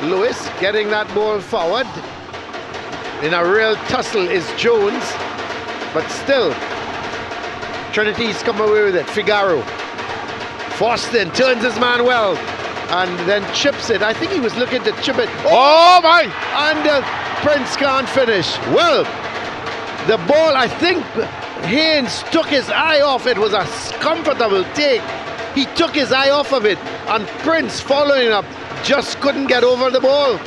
Lewis getting that ball forward. In a real tussle is Jones, but still Trinity's come away with it. Figaro. Foston turns his man well. and then chips it. I think he was looking to chip it. Oh my! And Prince can't finish. Well, the ball, I think Haynes took his eye off. It was a comfortable take. He took his eye off of it, and Prince, following up, just couldn't get over the ball.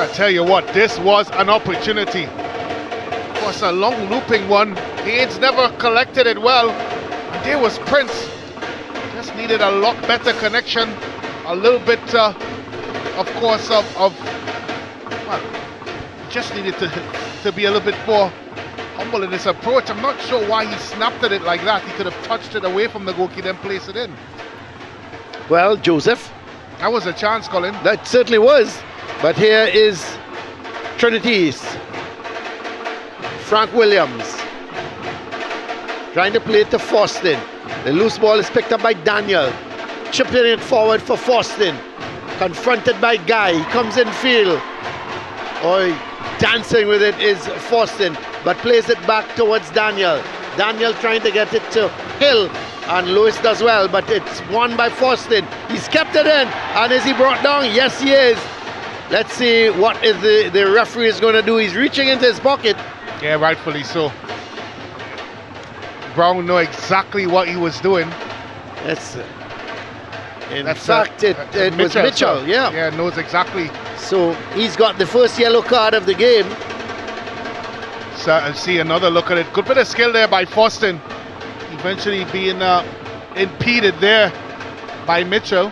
I tell you what, this was an opportunity. It was a long looping one. Haynes never collected it well. And there was Prince. Just needed a lot better connection. A little bit, of course, well, just needed to be a little bit more humble in his approach. I'm not sure why he snapped at it like that. He could have touched it away from the goalkeeper, then placed it in. Well, Joseph. That was a chance, Colin. That certainly was. But here is Trinity East. Frank Williams trying to play it to Faustin. The loose ball is picked up by Daniel. Chipping it forward for Faustin. Confronted by Guy. He comes in field. Dancing with it is Faustin, but plays it back towards Daniel. Daniel trying to get it to Hill, and Lewis does well, but it's won by Faustin. He's kept it in, and is he brought down? Yes, he is. Let's see what is the referee is going to do. He's reaching into his pocket. Yeah, rightfully so. Brown know exactly what he was doing. In fact, it was Mitchell, yeah. Yeah, knows exactly. So he's got the first yellow card of the game. So I'll see another look at it. Good bit of skill there by Faustin. Eventually being impeded there by Mitchell.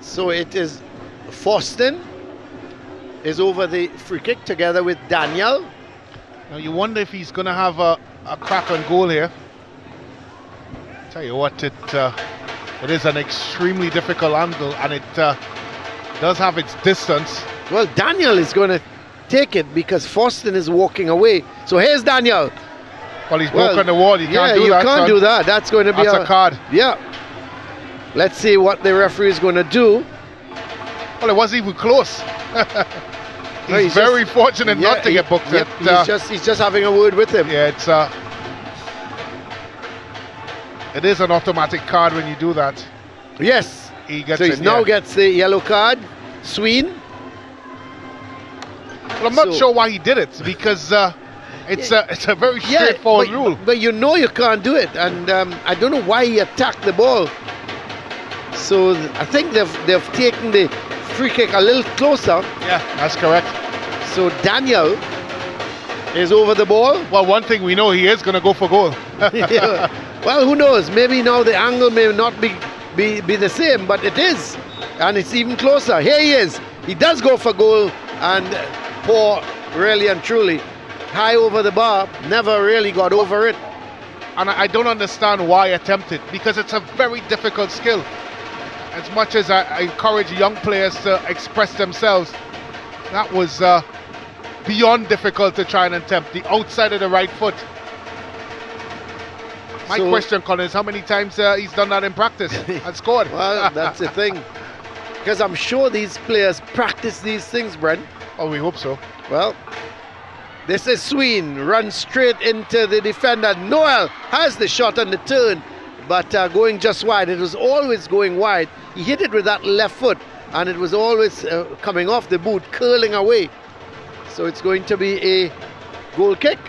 So it is Faustin is over the free kick together with Daniel. Now you wonder if he's going to have a crack on goal here. Tell you what, it is an extremely difficult angle, and it does have its distance. Well, Daniel is going to take it because Faustin is walking away. So here's Daniel. Well, he's broken the wall. You can't do that. You can't do that. That's going to be a card. Yeah. Let's see what the referee is going to do. Well, it wasn't even close. He's very fortunate not to get booked. Yep, he's just having a word with him. Yeah, it is an automatic card when you do that. Yes. He gets so he now gets the yellow card. Sween. Well, I'm not sure why he did it, because it's a very straightforward rule. But you know you can't do it, and I don't know why he attacked the ball. So I think they've taken the free kick a little closer. Yeah, that's correct. So Daniel is over the ball. Well, one thing we know, he is going to go for goal. Yeah. Well, who knows? Maybe now the angle may not be the same, but it is. And it's even closer. Here he is. He does go for goal, and poor, really and truly, high over the bar, never really got over it. And I don't understand why attempt it, because it's a very difficult skill. As much as I encourage young players to express themselves, that was beyond difficult to try and attempt. The outside of the right foot. My question, Colin, is how many times he's done that in practice and scored? Well, that's the thing. Because I'm sure these players practice these things, Brent. Oh, we hope so. Well, this is Sween, runs straight into the defender. Noel has the shot on the turn, but going just wide. It was always going wide. He hit it with that left foot, and it was always coming off the boot, curling away. So it's going to be a goal kick.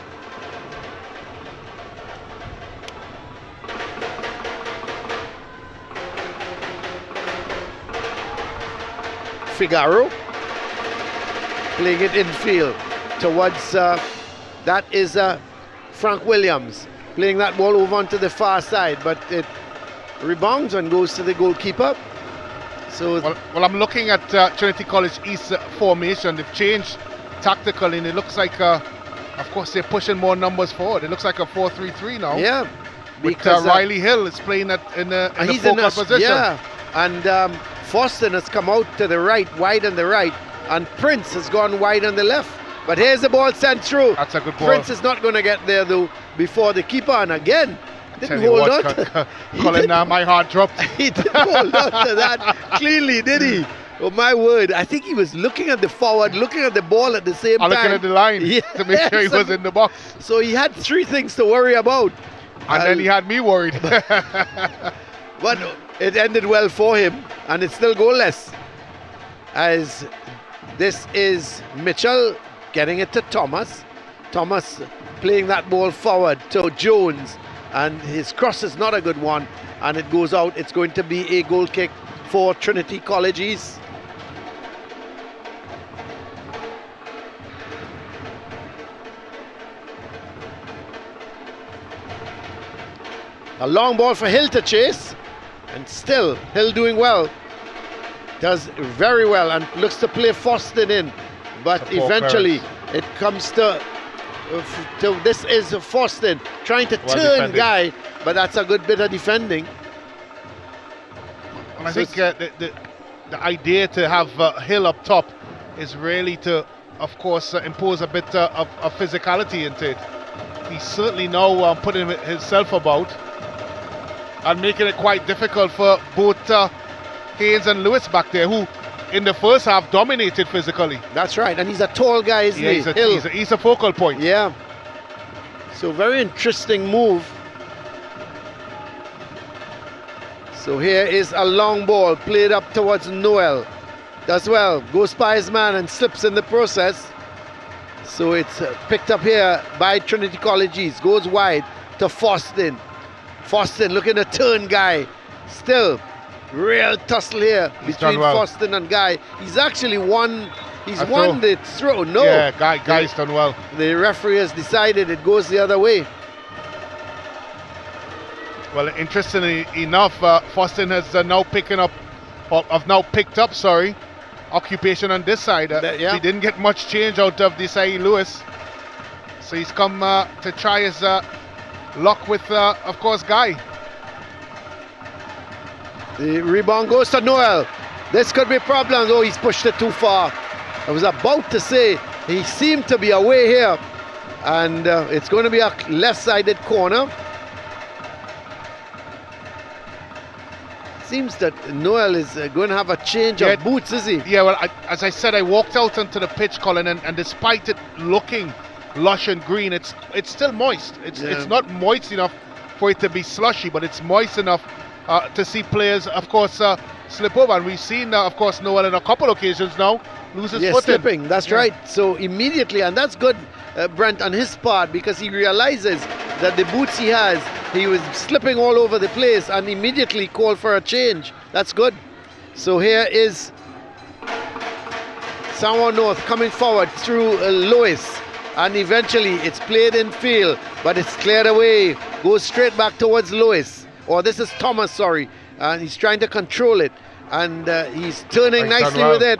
Figaro playing it infield towards that is Frank Williams playing that ball over onto the far side, but it rebounds and goes to the goalkeeper. So well, I'm looking at Trinity College East formation. They've changed tactically, and it looks like of course they're pushing more numbers forward. It looks like a 4-3-3 now. Yeah, because Riley Hill is playing in the focal position. Yeah, and Faustin has come out to the right, wide on the right, and Prince has gone wide on the left. But here's the ball sent through. That's a good ball. Prince is not going to get there though before the keeper, and again Didn't hold on Colin, my heart dropped. He didn't hold on to that cleanly, did he? Oh my word, I think he was looking at the forward, looking at the ball at the same time. Looking at the line to make sure he was in the box. So he had 3 things to worry about. And then he had me worried. But it ended well for him, and it's still goalless. As this is Mitchell getting it to Thomas. Thomas playing that ball forward to Jones, and his cross is not a good one, and it goes out. It's going to be a goal kick for Trinity College East. A long ball for Hill to chase, and still Hill doing well. Does very well and looks to play Foston in, but eventually it comes to this is Foston trying to turn Guy, but that's a good bit of defending. And I think the idea to have Hill up top is really to, of course, impose a bit of physicality into it. He's certainly now putting himself about and making it quite difficult for both Haynes and Lewis back there, who in the first half dominated physically. That's right, and he's a tall guy, isn't he? He's a focal point. Yeah. So very interesting move. So here is a long ball played up towards Noel. Does well, goes by his man and slips in the process. So it's picked up here by Trinity College East. Goes wide to Foston. Foston looking to turn Guy. Still, real tussle here between Foston and Guy. He's actually won. He's won the throw. No. Yeah, Guy's done well. The referee has decided it goes the other way. Well, interestingly enough, Foston has now picked up occupation on this side. He didn't get much change out of Desai Lewis, so he's come to try his luck with, of course, Guy. The rebound goes to Noel. This could be problems. Oh, he's pushed it too far. I was about to say he seemed to be away here, and it's going to be a left-sided corner. Seems that Noel is going to have a change of boots, is he? Yeah, well, as I said, I walked out onto the pitch, Colin, and despite it looking lush and green, it's still moist. It's not moist enough for it to be slushy, but it's moist enough to see players, of course, slip over. And we've seen, of course, Noel on a couple occasions now lose his foot. Slipping, that's right. So immediately, and that's good, Brent, on his part, because he realizes that the boots he has, he was slipping all over the place and immediately called for a change. That's good. So here is Juan North coming forward through Lewis, and eventually it's played in field, but it's cleared away, goes straight back towards Lewis. Or this is Thomas, sorry, and he's trying to control it, and he's turning nicely with it.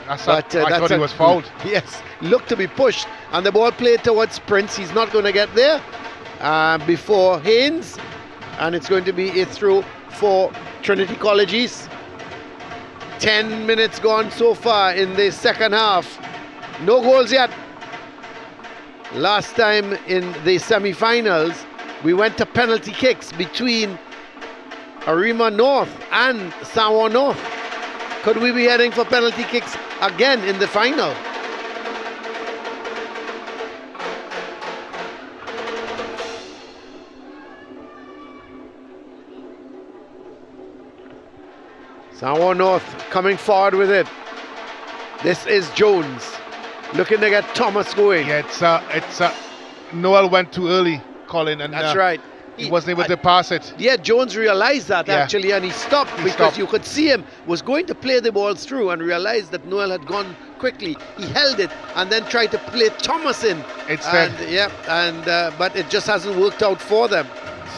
I thought he was fouled. Yes, looked to be pushed, and the ball played towards Prince. He's not going to get there before Haynes, and it's going to be a throw for Trinity College East. 10 minutes gone so far in the second half. No goals yet. Last time in the semi-finals, we went to penalty kicks between Arima North and Juan North. Could we be heading for penalty kicks again in the final? Juan North coming forward with it. This is Jones looking to get Thomas going. Yeah, Noel went too early, Colin, and that's right. He wasn't able to pass it. Yeah, Jones realized that actually, and he stopped because you could see him was going to play the ball through and realized that Noel had gone quickly. He held it and then tried to play Thomas in. But it just hasn't worked out for them.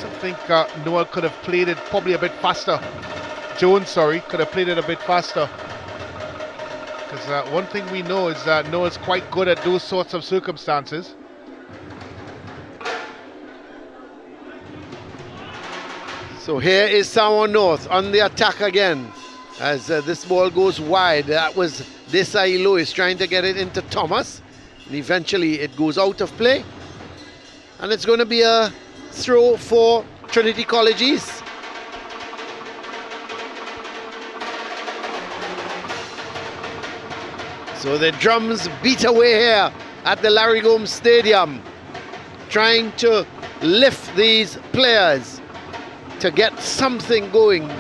So I think Noel could have played it probably a bit faster. Jones, could have played it a bit faster. Because one thing we know is that Noel's quite good at those sorts of circumstances. So here is Juan North on the attack again as this ball goes wide. That was Desai Lewis trying to get it into Thomas, and eventually it goes out of play, and it's going to be a throw for Trinity College East. So the drums beat away here at the Larry Gomes Stadium, trying to lift these players to get something going,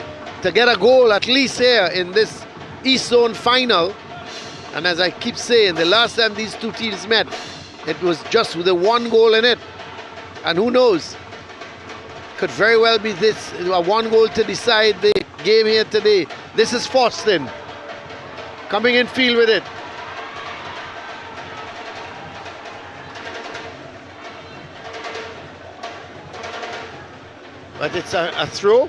to get a goal at least here in this East Zone final. And as I keep saying, the last time these two teams met, it was just with the one goal in it. And who knows, could very well be this, a one goal to decide the game here today. This is Foston coming in field with it. But it's a throw.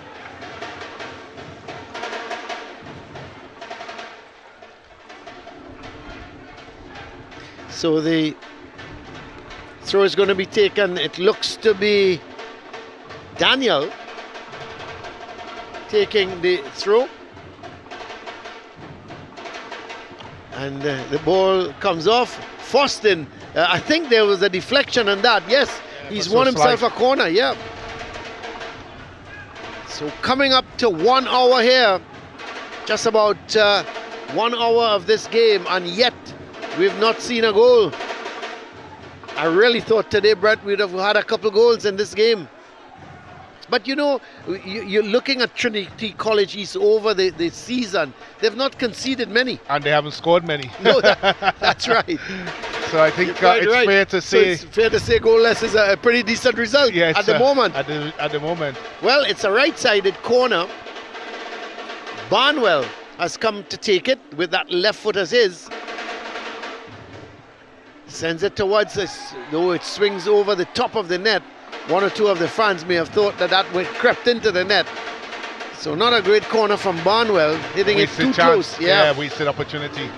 So the throw is going to be taken. It looks to be Daniel taking the throw. And the ball comes off. Foston, I think there was a deflection on that. Yes, he's won himself a corner, yeah. So coming up to 1 hour here, just about 1 hour of this game, and yet we've not seen a goal. I really thought today, Brett, we'd have had a couple goals in this game. But you know, you're looking at Trinity College East over the season. They've not conceded many. And they haven't scored many. No, that's right. So I think it's fair to say... So it's fair to say goalless is a pretty decent result at the moment. At the moment. Well, it's a right-sided corner. Barnwell has come to take it with that left foot as his. Sends it towards us, though it swings over the top of the net. One or two of the fans may have thought that went crept into the net. So not a great corner from Barnwell, hitting it too close. Yeah, wasted opportunity.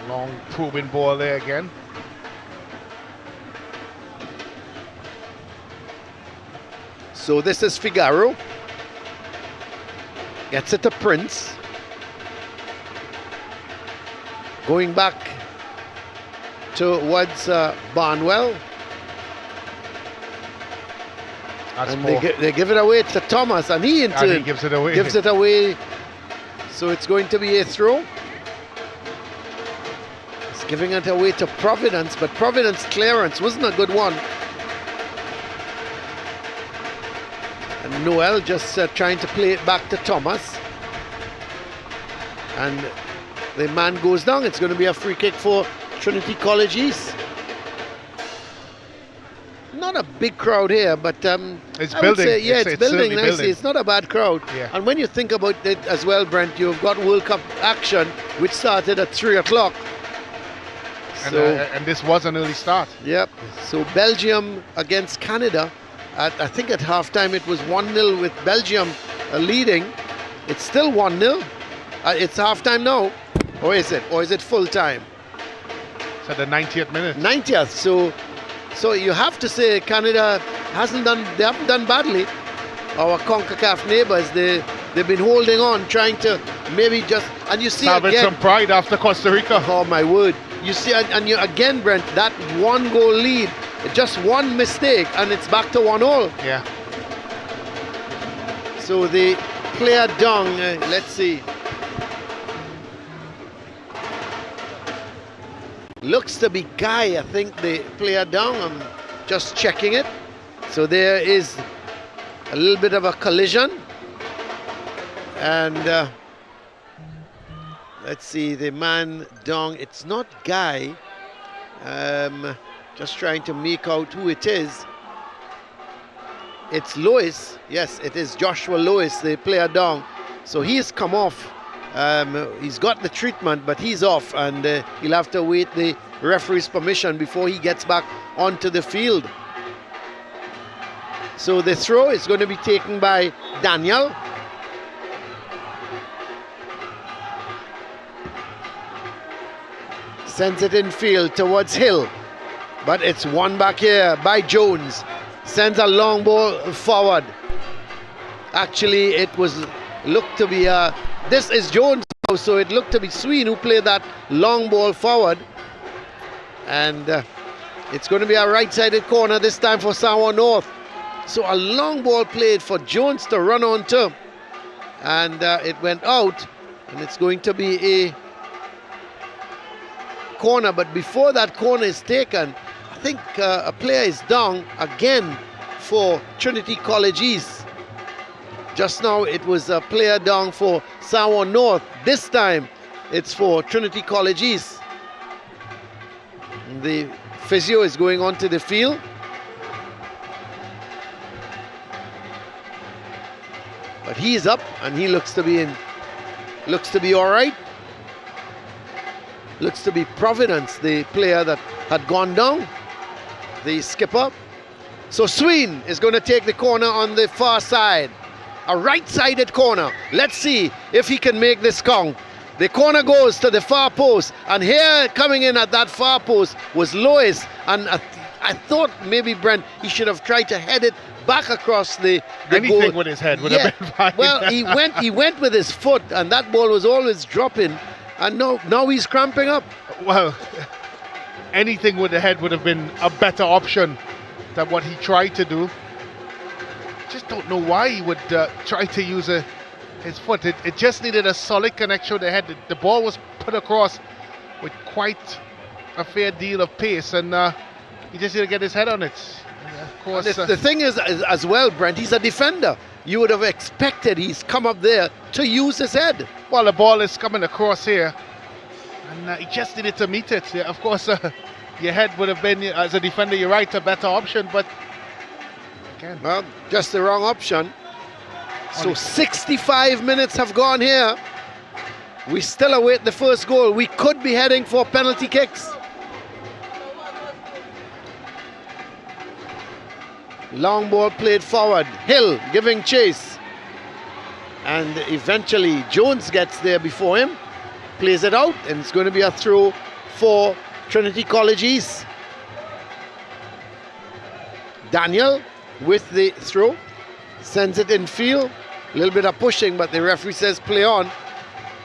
Long probing ball there again. So this is Figaro. Gets it to Prince. Going back towards Barnwell. And they give it away to Thomas, and he in turn gives it away. Gives it away. So it's going to be a throw. He's giving it away to Providence, but Providence clearance wasn't a good one. And Noel just trying to play it back to Thomas. And the man goes down. It's going to be a free kick for Trinity College East. Not a big crowd here, but it's building. It's building nicely. Building. It's not a bad crowd. Yeah. And when you think about it as well, Brent, you've got World Cup action, which started at 3 o'clock. And this was an early start. Yep. So Belgium against Canada. I think at halftime it was 1-0 with Belgium leading. It's still 1-0. It's halftime now. Or is it? Or is it full time? It's at the 90th minute. 90th. So you have to say Canada haven't done badly. Our CONCACAF neighbors, they've been holding on, trying to maybe just, and you see salvage again some pride after Costa Rica. Oh my word! You see, and you again, Brent, that 1 goal lead, just one mistake, and it's back to 1-1. Yeah. So the player down. Let's see. Looks to be Guy, I think, the player down. I'm just checking it. So there is a little bit of a collision. And let's see, the man down. It's not Guy. Just trying to make out who it is. It's Lewis. Yes, it is Joshua Lewis, the player down. So he's come off. He's got the treatment, but he's off, and he'll have to wait the referee's permission before he gets back onto the field. So the throw is going to be taken by Daniel. Sends it in field towards Hill, but it's won back here by Jones. Sends a long ball forward. Actually, it looked to be this is Jones now, so it looked to be Sween who played that long ball forward. And It's going to be a right-sided corner this time for Sawa North. So a long ball played for Jones to run onto, and it went out, and it's going to be a corner. But before that corner is taken, I think a player is down again for Trinity College East. Just now it was a player down for Sawa North. This time it's for Trinity College East. The physio is going onto the field. But he's up and he looks to be all right. Looks to be Providence, the player that had gone down, the skipper. So Sween is going to take the corner on the far side, a right-sided corner. Let's see if he can make this count. The corner goes to the far post, and here coming in at that far post was Lois, and I thought maybe Brent, he should have tried to head it back across the Anything goal. with his head would have been fine. Well, he went with his foot, and that ball was always dropping, and now he's cramping up. Well, anything with the head would have been a better option than what he tried to do. Just don't know why he would try to use his foot. It just needed a solid connection with the head. The ball was put across with quite a fair deal of pace, and he just needed to get his head on it. Of course, The thing is, as well, Brent, he's a defender. You would have expected he's come up there to use his head. well, the ball is coming across here, and he just needed to meet it. Yeah, of course, your head would have been, as a defender, you're right, a better option, but again, Well, just the wrong option. So 65 minutes have gone here. We still await the first goal. We could be heading for penalty kicks. Long ball played forward. Hill giving chase. And eventually Jones gets there before him. Plays it out, and it's going to be a throw for Trinity College East. Daniel with the throw. Sends it in field. A little bit of pushing, but the referee says play on.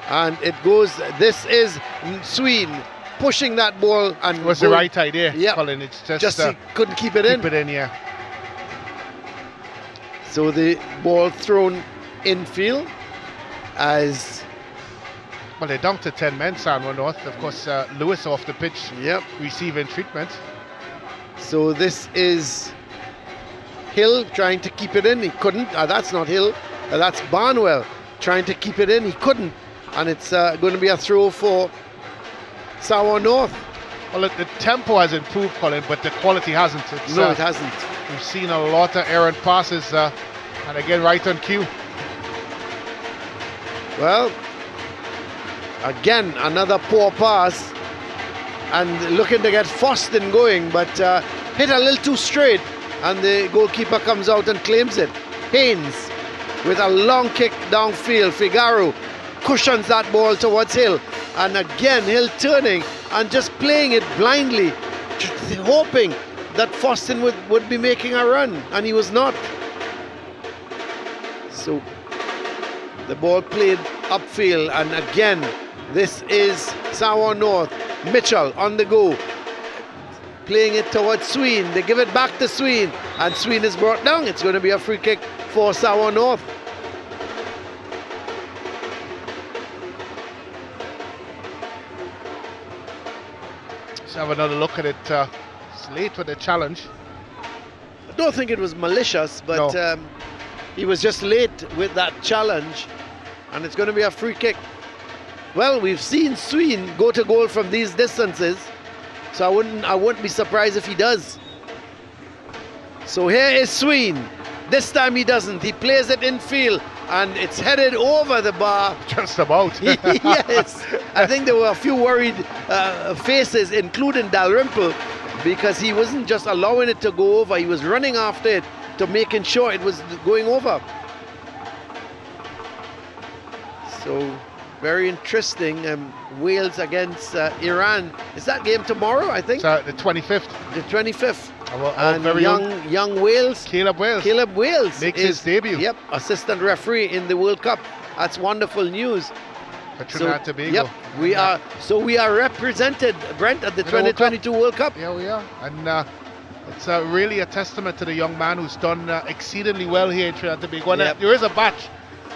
And it goes, this is Sween pushing that ball. And it was the right idea, yeah, Colin. It's just he couldn't keep it in. Keep it in, yeah. So the ball thrown infield as... Well, they're down to 10 men, San North. Of course, Lewis off the pitch, yep, receiving treatment. So this is Hill trying to keep it in. He couldn't. That's not Hill. That's Barnwell trying to keep it in. He couldn't. And it's going to be a throw for Sawa North. Well, the tempo has improved, Colin, but the quality hasn't. No, it hasn't. We've seen a lot of errant passes, and again, right on cue. Well, again, another poor pass. And looking to get Foston going, but hit a little too straight. And the goalkeeper comes out and claims it. Haynes with a long kick downfield. Figaro cushions that ball towards Hill. And again, Hill turning and just playing it blindly, hoping that Foston would be making a run. And he was not. So the ball played upfield. And again, this is Sawa North. Mitchell on the go. Playing it towards Sween. They give it back to Sween, and Sween is brought down. It's going to be a free kick for Sawa North. Let's have another look at it. It's late with the challenge. I don't think it was malicious, but No. he was just late with that challenge, and it's going to be a free kick. Well, we've seen Sween go to goal from these distances, so I wouldn't be surprised if he does. So here is Sween. This time he doesn't. He plays it in field, and it's headed over the bar. Just about. Yes. I think there were a few worried faces, including Dalrymple, because he wasn't just allowing it to go over. He was running after it to making sure it was going over. So very interesting. Wales against Iran. Is that game tomorrow, I think? It's the 25th. The 25th. And very young Wales. Caleb Wales. Caleb Wales makes his debut. Yep, assistant referee in the World Cup. That's wonderful news. For Trinidad and Tobago. Yep, we are. So we are represented, Brent, at the 2022 World Cup. Yeah, we are. And it's really a testament to the young man who's done exceedingly well here in Trinidad and Tobago. And there is a batch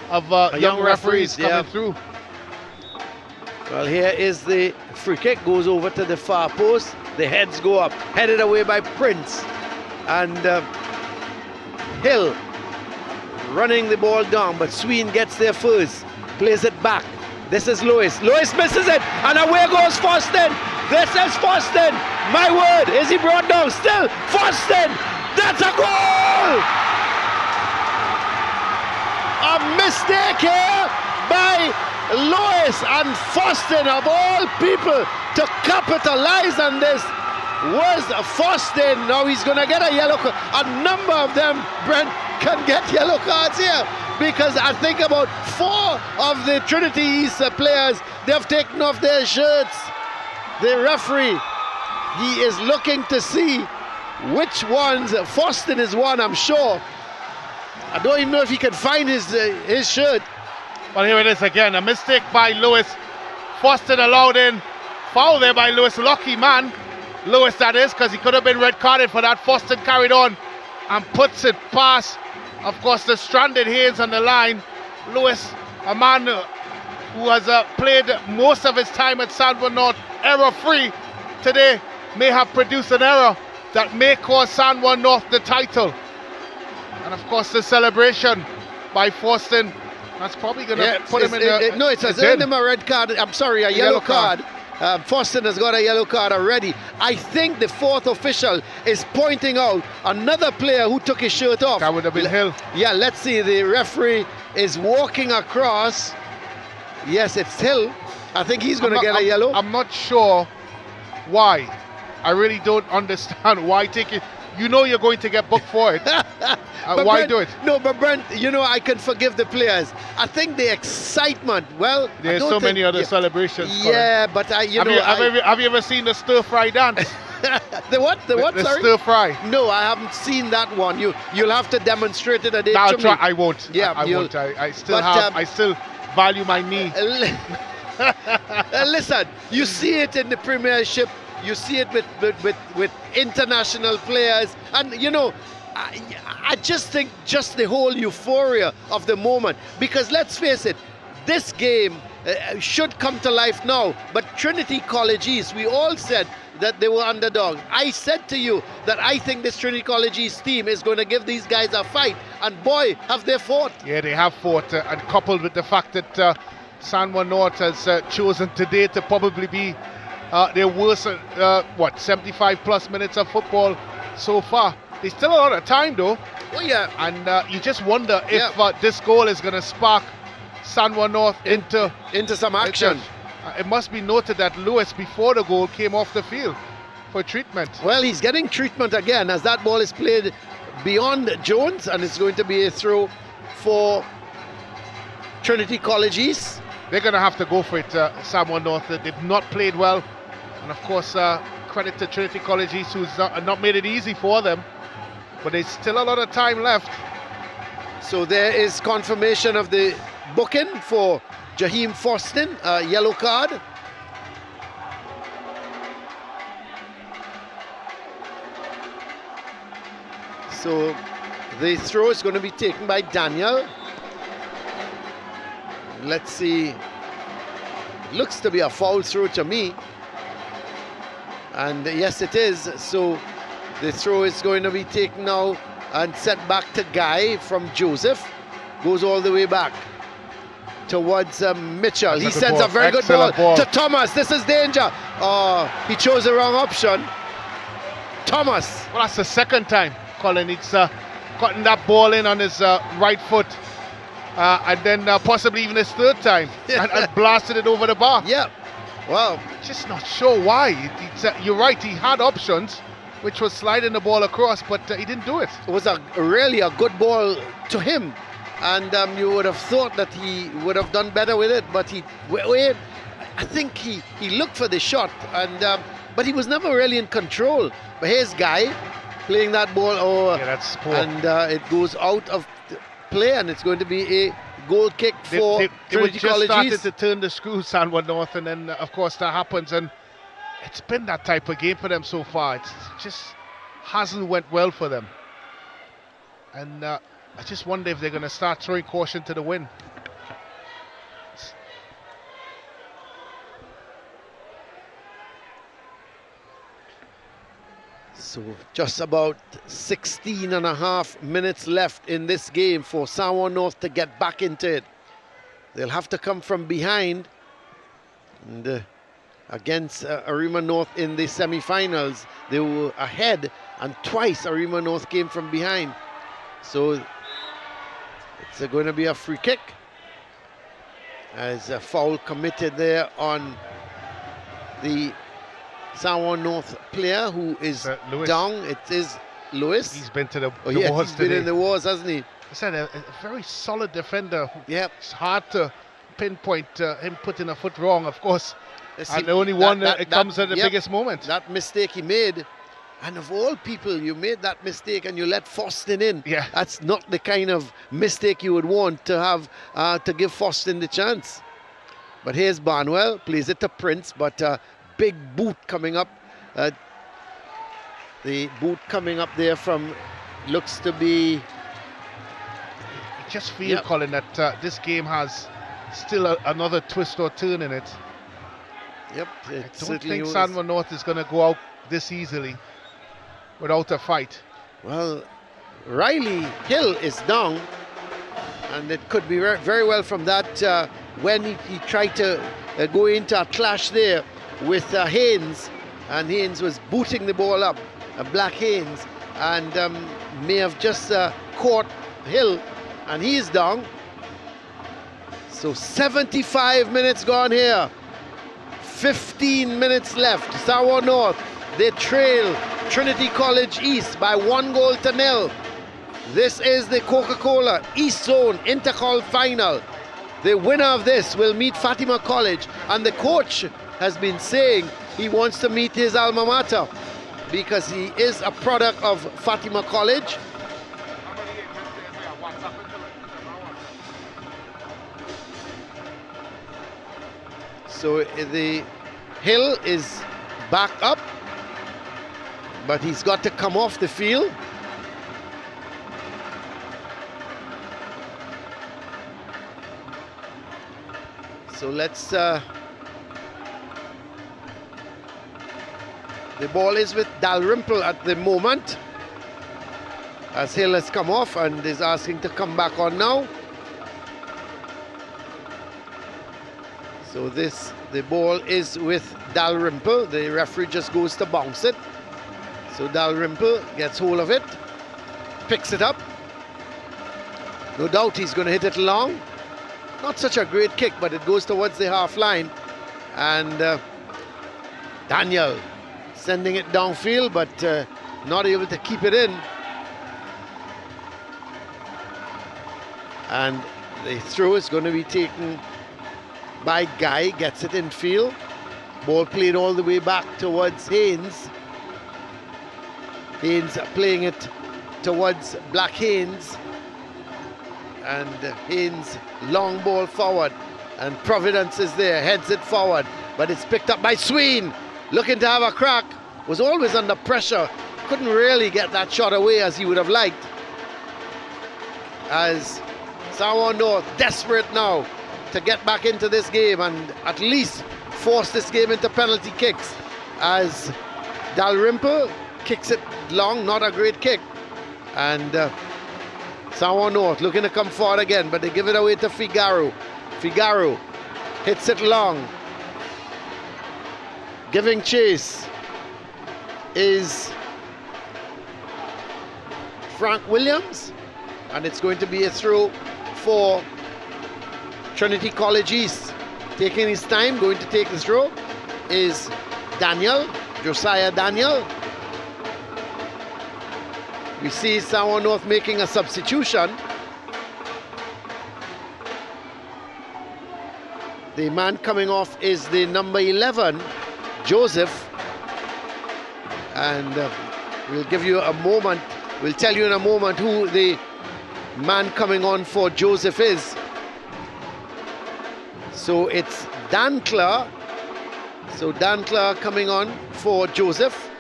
of young referees coming through. Well, here is the free kick, goes over to the far post. The heads go up, headed away by Prince. And Hill running the ball down, but Sween gets there first, plays it back. This is Lewis. Lewis misses it, and away goes Foston. This is Foston. My word, is he brought down? Still Foston. That's a goal! A mistake here by Lewis, and Foston, of all people, to capitalize on this was Foston. Now he's going to get a yellow card. A number of them, Brent, can get yellow cards here, because I think about 4 of the Trinity East players, they've taken off their shirts. The referee, he is looking to see which ones. Foston is one, I'm sure. I don't even know if he can find his shirt. Well, here it is again, a mistake by Lewis. Foston allowed in. Foul there by Lewis. Lucky man, Lewis that is, because he could have been red carded for that. Foston carried on and puts it past, of course, the stranded Hayes on the line. Lewis, a man who has played most of his time at San Juan North, error-free, today may have produced an error that may cost San Juan North the title. And of course, the celebration by Foston, that's probably going to put him in the... No, it has earned him a red card. I'm sorry, a yellow card. Foston has got a yellow card already. I think the 4th official is pointing out another player who took his shirt off. That would have been Hill. Yeah, let's see. The referee is walking across. Yes, it's Hill. I think he's going to get a yellow. I'm not sure why. I really don't understand why take it. You know you're going to get booked for it. Why Brent, do it? No, but Brent, you know, I can forgive the players. I think the excitement, well, there's so many other celebrations. Yeah, but have you ever seen the stir fry dance? The what? The what? The Sorry? stir fry. No, I haven't seen that one. You'll have to demonstrate it a day. I'll try. I won't. Yeah, I won't. I still value my knee. Listen, you see it in the Premiership. You see it with international players, and you know, I just think just the whole euphoria of the moment. Because let's face it, this game should come to life now. But Trinity College East, we all said that they were underdogs. I said to you that I think this Trinity College East team is going to give these guys a fight, and boy, have they fought. Yeah, they have fought, and coupled with the fact that San Juan North has chosen today to probably be their worst, 75 plus minutes of football so far. There's still a lot of time though. Oh yeah. And you just wonder if this goal is going to spark San Juan North into some action. It must be noted that Lewis, before the goal, came off the field for treatment. Well, he's getting treatment again as that ball is played beyond Jones, and it's going to be a throw for Trinity College East. They're going to have to go for it, San Juan North. They've not played well. And of course, credit to Trinity College East, who's not made it easy for them. But there's still a lot of time left. So there is confirmation of the booking for Jaheim Foston, yellow card. So the throw is going to be taken by Daniel. Let's see. It looks to be a foul throw to me. And yes, it is. So the throw is going to be taken now and set back to Guy from Joseph. Goes all the way back towards Mitchell. He sends a very good ball to Thomas. This is danger. Oh, he chose the wrong option. Thomas. Well, that's the second time Colin needs cutting that ball in on his right foot. And then possibly even his third time and blasted it over the bar. Yeah. Wow. Just not sure why. You're right, he had options, which was sliding the ball across, but he didn't do it. It was really a good ball to him. And you would have thought that he would have done better with it, but I think he looked for the shot, and but he was never really in control. But here's Guy playing that ball over, yeah, that's poor. And it goes out of play, and it's going to be a goal kick for They were Trinity just College started East. to turn the screws, San North, and then of course that happens, and it's been that type of game for them so far. It just hasn't went well for them, and I just wonder if they're going to start throwing caution to the wind. So just about 16 and a half minutes left in this game for San North to get back into it. They'll have to come from behind. And against Arima North in the semi-finals, they were ahead, and twice Arima North came from behind. So it's going to be a free kick, as a foul committed there on the San North player who is down. It is Lewis. He's been to the wars he's today. Been in the wars, hasn't he? I said a very solid defender. Yep. It's hard to pinpoint him putting a foot wrong, of course. And the only one that comes at the biggest moment. That mistake he made, and of all people, you made that mistake and you let Foston in. Yeah. That's not the kind of mistake you would want to have to give Foston the chance. But here's Barnwell, plays it to Prince, but big boot coming up. The boot coming up there from, looks to be... I just feel, Colin, that this game has still another twist or turn in it. Yep. I don't think San North is going to go out this easily without a fight. Well, Riley Hill is down, and it could be very well from that when he tried to go into a clash there with Haynes, and Haynes was booting the ball up, Black Haynes, and may have just caught Hill, and he is down. So 75 minutes gone here, 15 minutes left. San North, they trail Trinity College East by 1-0. This is the Coca-Cola East Zone Intercol Final. The winner of this will meet Fatima College, and the coach has been saying he wants to meet his alma mater because he is a product of Fatima College. So the Hill is back up, but he's got to come off the field. So let's... the ball is with Dalrymple at the moment, as Hill has come off and is asking to come back on now. So the ball is with Dalrymple. The referee just goes to bounce it. So Dalrymple gets hold of it, picks it up. No doubt he's going to hit it long. Not such a great kick, but it goes towards the half line. And Daniel sending it downfield, but not able to keep it in. And the throw is going to be taken by Guy, gets it in field. Ball played all the way back towards Haynes. Haynes playing it towards Black Haynes. And Haynes, long ball forward. And Providence is there, heads it forward. But it's picked up by Sween. Looking to have a crack. Was always under pressure. Couldn't really get that shot away as he would have liked. As San North desperate now to get back into this game and at least force this game into penalty kicks, as Dalrymple kicks it long, not a great kick, and San North looking to come forward again, but they give it away to Figaro. Figaro hits it long. Giving chase is Frank Williams, and it's going to be a throw for Trinity College East. Taking his time, going to take the throw is Daniel, Josiah Daniel. We see San North making a substitution. The man coming off is the number 11, Joseph. And we'll give you a moment, we'll tell you in a moment who the man coming on for Joseph is. So it's Dankler. So Dankler coming on for Joseph.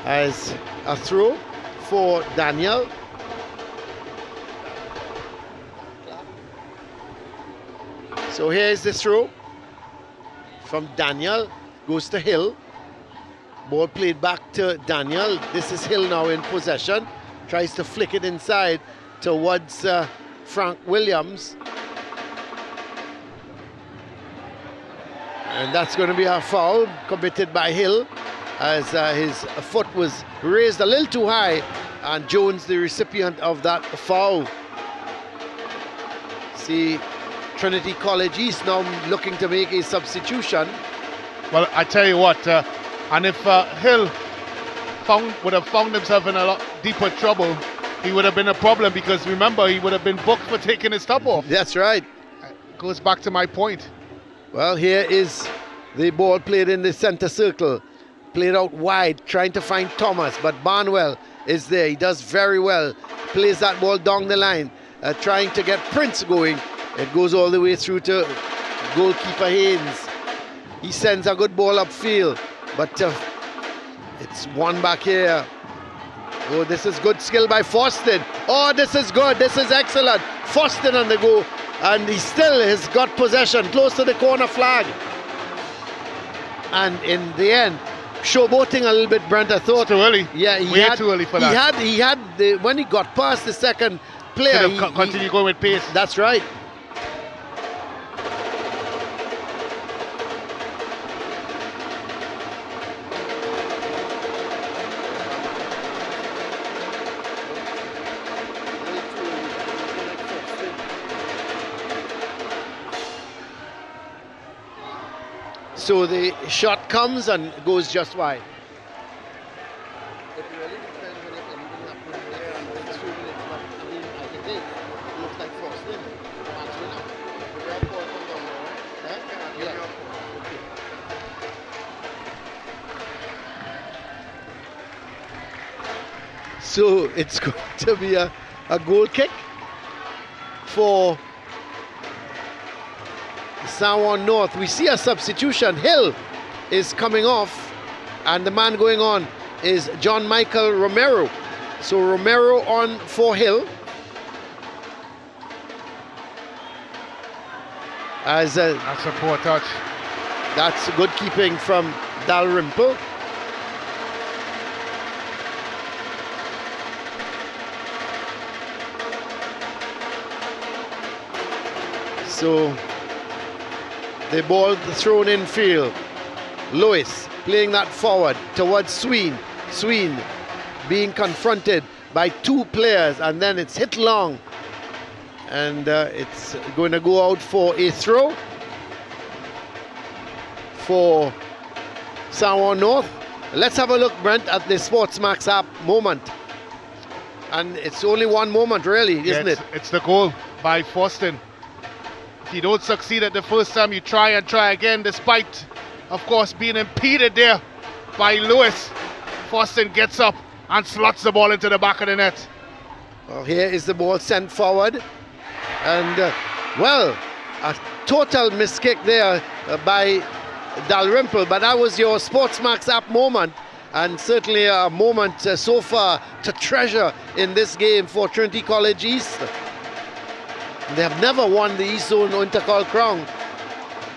As a throw for Daniel. So here's the throw from Daniel, goes to Hill. Ball played back to Daniel. This is Hill now in possession. Tries to flick it inside towards Frank Williams. And that's going to be a foul committed by Hill, as his foot was raised a little too high, and Jones the recipient of that foul. See Trinity College East now looking to make a substitution. Well, I tell you what, and if Hill would have found himself in a lot deeper trouble, he would have been a problem, because remember, he would have been booked for taking his top off. That's right. Goes back to my point. Well, here is the ball played in the center circle. Played out wide, trying to find Thomas, but Barnwell is there. He does very well. Plays that ball down the line, trying to get Prince going. It goes all the way through to goalkeeper Haynes. He sends a good ball upfield, but it's one back here. Oh, this is good skill by Foston. Oh, this is good. This is excellent. Foston on the go, and he still has got possession close to the corner flag. And in the end, showboating a little bit, Brent, I thought. It's too early. Yeah, too early for that. He had when he got past the second player, he continue going with pace. That's right. So the shot comes and goes just wide. It really depends on if anything happened there and it's 2 minutes, but I mean, I can think it looks like first in. Actually, no. The red ball comes down there, right? Yeah. Okay. So it's going to be a goal kick for Juan North. We see a substitution. Hill is coming off, and the man going on is John Michael Romero. So Romero on for Hill. That's a poor touch. That's good keeping from Dalrymple. So the ball thrown in field. Lewis playing that forward towards Sween. Sween being confronted by two players, and then it's hit long. And it's going to go out for a throw for Juan North. Let's have a look, Brent, at the SportsMax app moment. And it's only one moment, really, isn't it? It's the goal by Foston. If you don't succeed at the first time, you try and try again, despite, of course, being impeded there by Lewis. Foston gets up and slots the ball into the back of the net. Well, here is the ball sent forward. And, well, a total miskick there by Dalrymple, but that was your SportsMax app moment, and certainly a moment so far to treasure in this game for Trinity College East. They have never won the East Zone Intercol crown.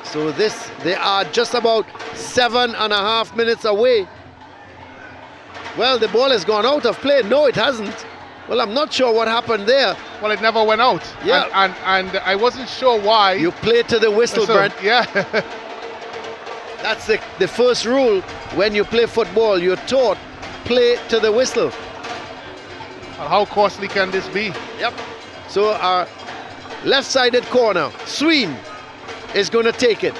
So they are just about 7.5 minutes away. Well, the ball has gone out of play. No, it hasn't. Well, I'm not sure what happened there. Well, it never went out. Yeah. And I wasn't sure why. You play to the whistle, Brent. Yeah. That's the first rule when you play football. You're taught play to the whistle. How costly can this be? Yep. So our left-sided corner, Sween is going to take it.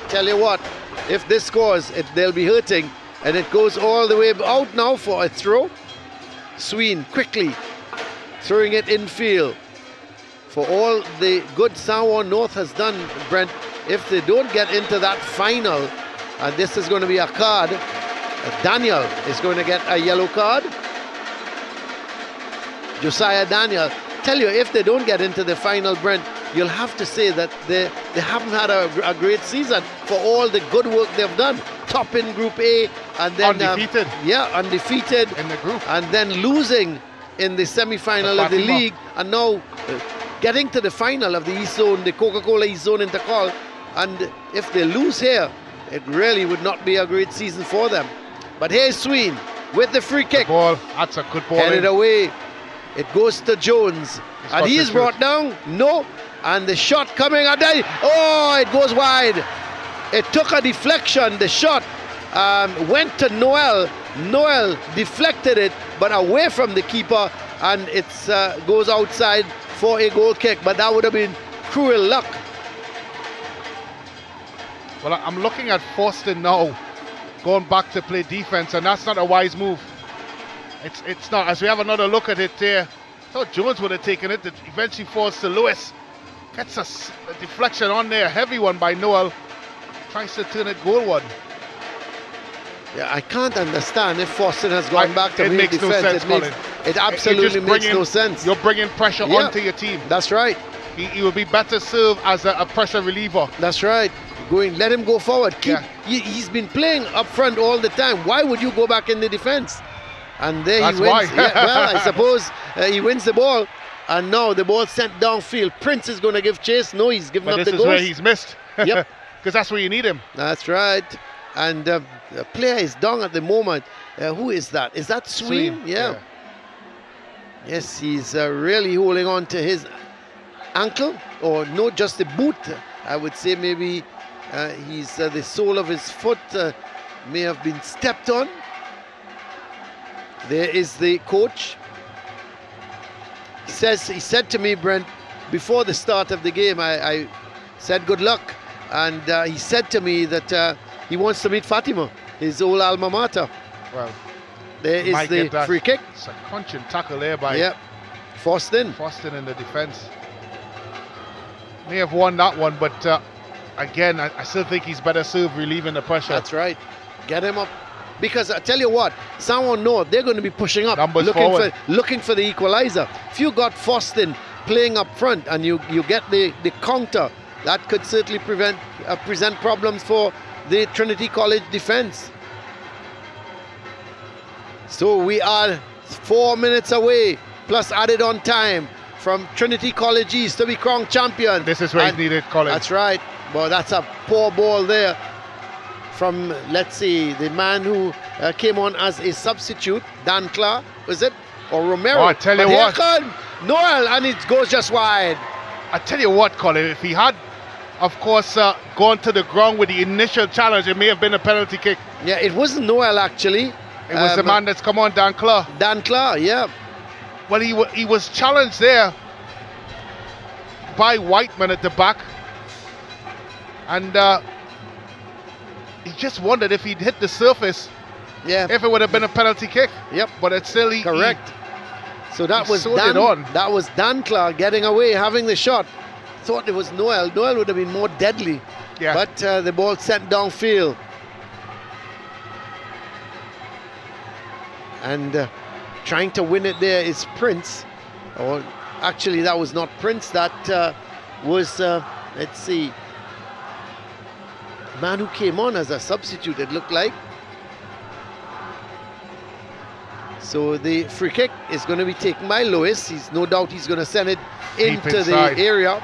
Tell you what, if this scores, they'll be hurting. And it goes all the way out now for a throw. Sween quickly throwing it in field. For all the good Juan North has done, Brent, if they don't get into that final, and this is going to be a card, Daniel is going to get a yellow card. Josiah Daniel. Tell you, if they don't get into the final, Brent, you'll have to say that they haven't had a great season for all the good work they've done. Top in Group A, and then undefeated. Undefeated in the group, and then losing in the semi-final of the league, and now getting to the final of the East Zone, the Coca-Cola East Zone Intercol. And if they lose here, it really would not be a great season for them. But here's Sween with the free kick. The ball, that's a good ball. Headed away. It goes to Jones. And he is brought down. No. And the shot coming. And then, oh, it goes wide. It took a deflection. The shot went to Noel. Noel deflected it, but away from the keeper. And it goes outside for a goal kick. But that would have been cruel luck. Well, I'm looking at Forster now, going back to play defense, and that's not a wise move. It's not. As we have another look at it there, I thought Jones would have taken it. It eventually falls to Lewis. Gets a deflection on there, a heavy one by Noel. Tries to turn it goalward. Yeah, I can't understand if Forster has gone back to make defense. No sense, Colin. It absolutely makes no sense. You're bringing pressure onto your team. That's right. He will be better served as a pressure reliever. That's right. Let him go forward. He's been playing up front all the time. Why would you go back in the defense? And there That's he wins. Why. Well, I suppose he wins the ball, and now the ball sent downfield. Prince is going to give chase. No, he's giving up the goal. This is where he's missed. Yep. Because that's where you need him. That's right. And the player is down at the moment. Who is that? Is that Sween? Yeah. Yes, he's really holding on to his ankle, or no, just the boot. I would say maybe he's the sole of his foot may have been stepped on. There is the coach. He said to me, Brent, before the start of the game, I said good luck, and he said to me that he wants to meet Fatima, his old alma mater. Well, there is the free kick. It's a crunching tackle there by Foston in the defense. May have won that one, but again, I still think he's better served relieving the pressure. That's right. Get him up. Because I tell you what, San North, they're going to be pushing up, looking for the equalizer. If you got Foston playing up front and you get the counter, that could certainly present problems for the Trinity College defense. So we are 4 minutes away, plus added on time, from Trinity College East to be crowned champion. This is where he's needed, Colin. That's right. Well, that's a poor ball there from, let's see, the man who came on as a substitute, Dan Clark, was it? Or Romero? Oh, I tell you what. Here comes Noel, and it goes just wide. I tell you what, Colin, if he had, of course, gone to the ground with the initial challenge, it may have been a penalty kick. Yeah, it wasn't Noel, actually. It was the man that's come on, Dan Clark. Dan Clark, yeah. Well, he was challenged there by Whiteman at the back, and he just wondered if he'd hit the surface, if it would have been a penalty kick. Yep. But it's still correct. So that was Dan Clark getting away, having the shot. Thought it was Noel. Noel would have been more deadly. Yeah. But the ball sent downfield. And trying to win it there is Prince. Or actually, that was not Prince. That was, let's see, man who came on as a substitute, it looked like. So the free kick is going to be taken by Lewis. No doubt he's going to send it into the area.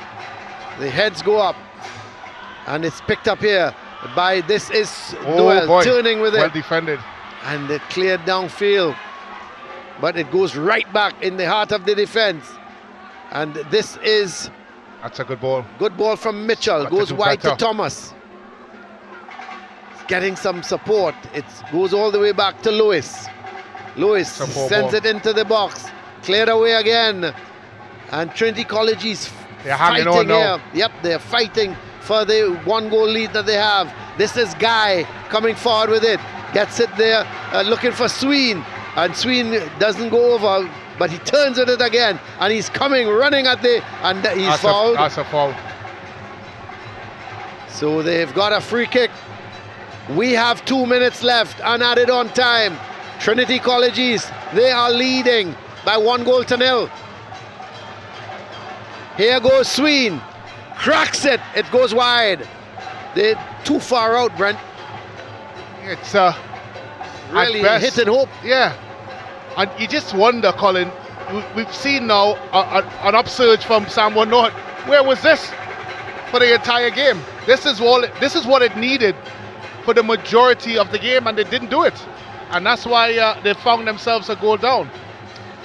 The heads go up, and it's picked up here by, this is Noel turning with it. Well defended. And it cleared downfield, but it goes right back in the heart of the defense. And this is... That's a good ball. Good ball from Mitchell. Goes wide to Thomas. Getting some support. It goes all the way back to Lewis. Lewis sends it into the box. Cleared away again. And Trinity College is fighting here. Yep, they're fighting for the 1-goal lead that they have. This is Guy coming forward with it. Gets it there, looking for Sween. And Sween doesn't go over, but he turns with it again. And he's coming, running at and he's fouled. That's a foul. So they've got a free kick. We have 2 minutes left and added on time. Trinity College East, they are leading by 1-0. Here goes Sween. Cracks it. It goes wide. They're too far out, Brent. It's really hit and hope. Yeah. And you just wonder, Colin, we've seen now an upsurge from Juan North. Where was this for the entire game? This is what it needed for the majority of the game, and they didn't do it. And that's why they found themselves a goal down.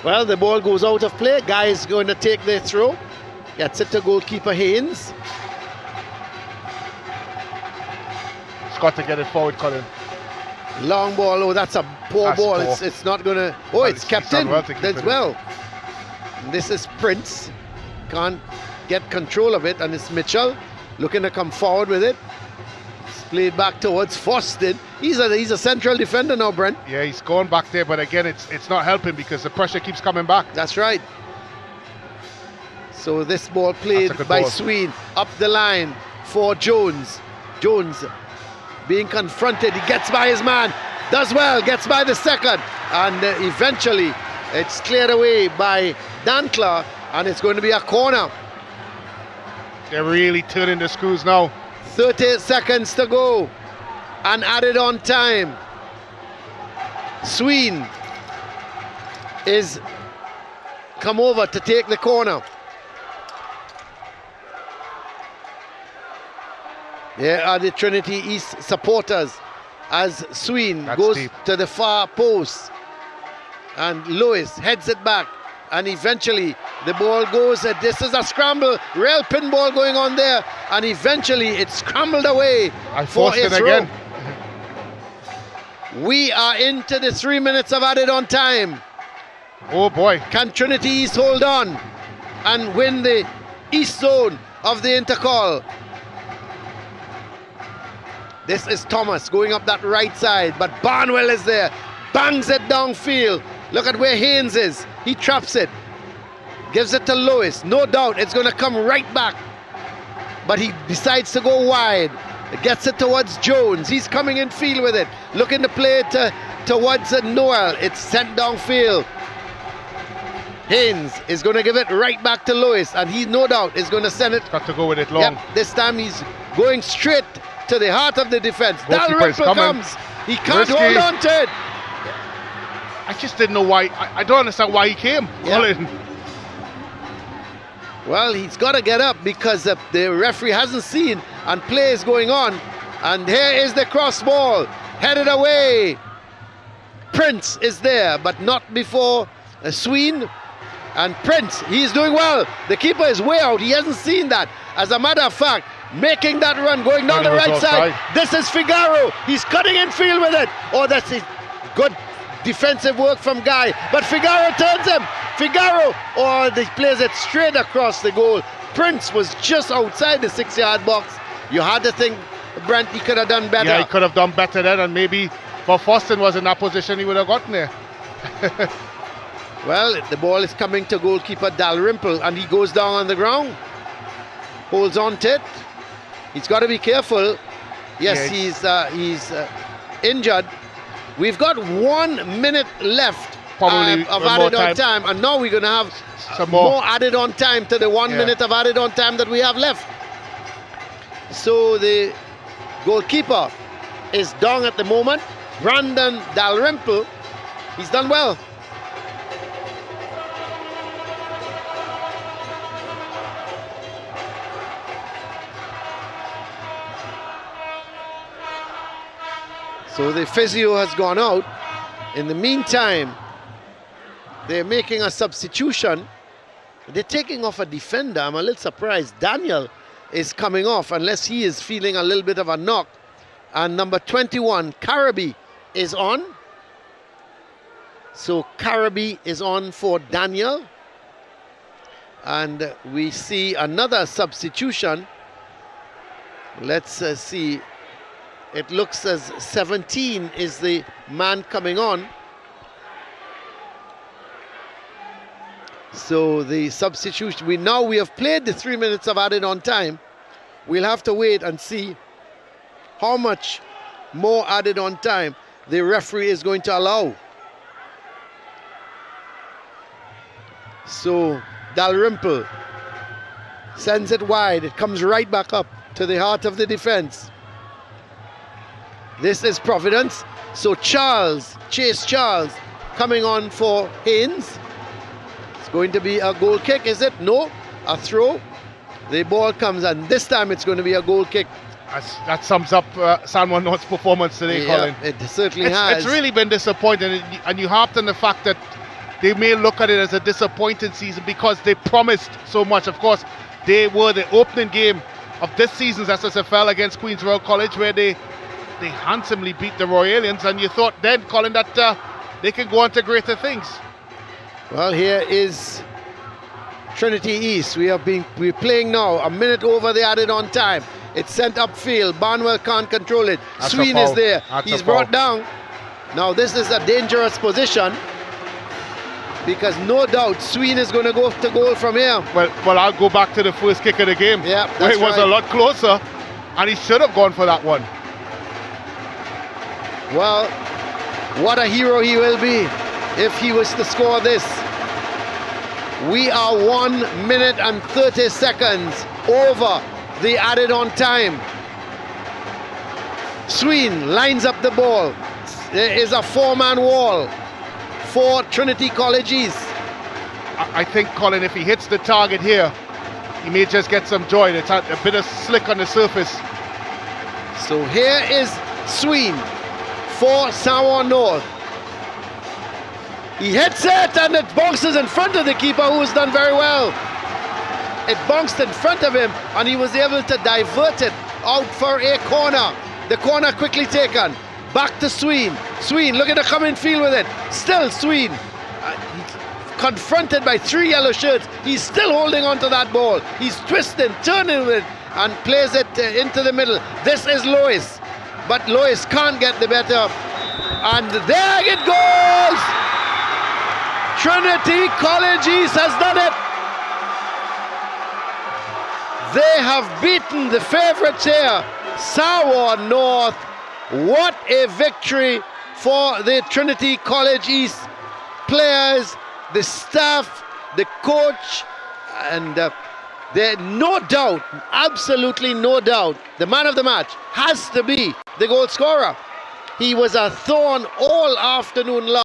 Well, the ball goes out of play. Guy is going to take the throw. Gets it to goalkeeper Haynes. It's got to get it forward, Colin. Long ball. Oh, that's a poor That's ball. poor. It's not going to... Oh, Well, it's kept in well to keep as it in. well. This is Prince. Can't get control of it. And it's Mitchell looking to come forward with it. It's played back towards Foston. He's a central defender now, Brent. Yeah, he's going back there, but again, it's not helping because the pressure keeps coming back. That's right. So this ball played That's a good by ball. Sween up the line for Jones. Jones being confronted. He gets by his man. Does well. Gets by the second. And eventually it's cleared away by Dankler. And it's going to be a corner. They're really turning the screws now. 30 seconds to go. And added on time. Sween is come over to take the corner. Here are the Trinity East supporters as Sween That's goes deep. to the far post. And Lewis heads it back. And eventually the ball goes. This is a scramble. Real pinball going on there. And eventually it's scrambled away I for forced it a throw. again. We are into the 3 minutes of added on time. Oh boy. Can Trinity East hold on and win the east zone of the Intercol? This is Thomas going up that right side, but Barnwell is there. Bangs it downfield. Look at where Haynes is. He traps it. Gives it to Lewis. No doubt it's going to come right back. But he decides to go wide. Gets it towards Jones. He's coming in field with it. Looking to play it towards Noel. It's sent downfield. Haynes is going to give it right back to Lewis, and he no doubt is going to send it. Got to go with it long. Yep, this time he's going straight to the heart of the defense. Goalkeeper is Dalrymple coming. comes. He can't Risky. hold on to it. I just didn't know why. I don't understand why he came. Yeah. Colin. Well, he's got to get up because the referee hasn't seen and play is going on. And here is the cross ball. Headed away. Prince is there, but not before Sween. And Prince, he's doing well. The keeper is way out. He hasn't seen that. As a matter of fact, making that run, going down the He was right side. offside. This is Figaro. He's cutting in field with it. Oh, that's it. Good defensive work from Guy. But Figaro turns him. Figaro, oh, he plays it straight across the goal. Prince was just outside the 6-yard box. You had to think, Brent, he could have done better. Yeah, he could have done better then, and maybe if Foston was in that position, he would have gotten there. Well, the ball is coming to goalkeeper Dalrymple, and he goes down on the ground. Holds on to it. He's got to be careful. Yes, Yeah, he's injured. We've got 1 minute left Probably of one more added on time, and now we're going to have Some more. added on time to the 1 Yeah. minute of added on time that we have left. So the goalkeeper is down at the moment. Brandon Dalrymple, he's done well. So the physio has gone out. In the meantime, they're making a substitution. They're taking off a defender. I'm a little surprised. Daniel is coming off unless he is feeling a little bit of a knock. And number 21, Caraby, is on. So Caraby is on for Daniel. And we see another substitution. Let's see. It looks as 17 is the man coming on. So the substitution, we have played the 3 minutes of added on time. we'll have to wait and see how much more added on time the referee is going to allow. So Dalrymple sends it wide. It comes right back up to the heart of the defense. This is Providence. So Chase Charles coming on for Haynes. It's going to be a goal kick, is it? No, a throw. The ball comes, and this time it's going to be a goal kick. That sums up San Juan North's performance today, Yeah, Colin. it certainly has. It's really been disappointing, and you harped on the fact that they may look at it as a disappointing season because they promised so much. Of course, they were the opening game of this season's SSFL against Queen's Royal College, where they handsomely beat the Royalians, and you thought then, Colin, that they can go on to greater things. Well, here is Trinity East. We're playing now a minute over the added on time. It's sent upfield. Barnwell can't control it. That's Sween is there. He's brought down. Now this is a dangerous position because no doubt Sween is going to go to goal from here. Well, I'll go back to the first kick of the game. Yeah, where it was right. a lot closer, and he should have gone for that one. Well, what a hero he will be if he was to score this. We are 1 minute and 30 seconds over the added on time. Sween lines up the ball. There is a four-man wall for Trinity College East. I think, Colin, if he hits the target here, he may just get some joy. It's a bit of slick on the surface. So here is Sween for San Juan North. He hits it and it bounces in front of the keeper, who has done very well. It bounced in front of him and he was able to divert it out for a corner. The corner quickly taken. Back to Sween. Sween looking to come in field with it. Still Sween. Confronted by 3 yellow shirts. He's still holding on to that ball. He's twisting, turning with it and plays it into the middle. This is Lois. But Lois can't get the better. And there it goes! Trinity College East has done it. They have beaten the favourites here, San Juan North. What a victory for the Trinity College East players, the staff, the coach, and there no doubt, absolutely no doubt, the man of the match has to be the goal scorer. He was a thorn all afternoon long.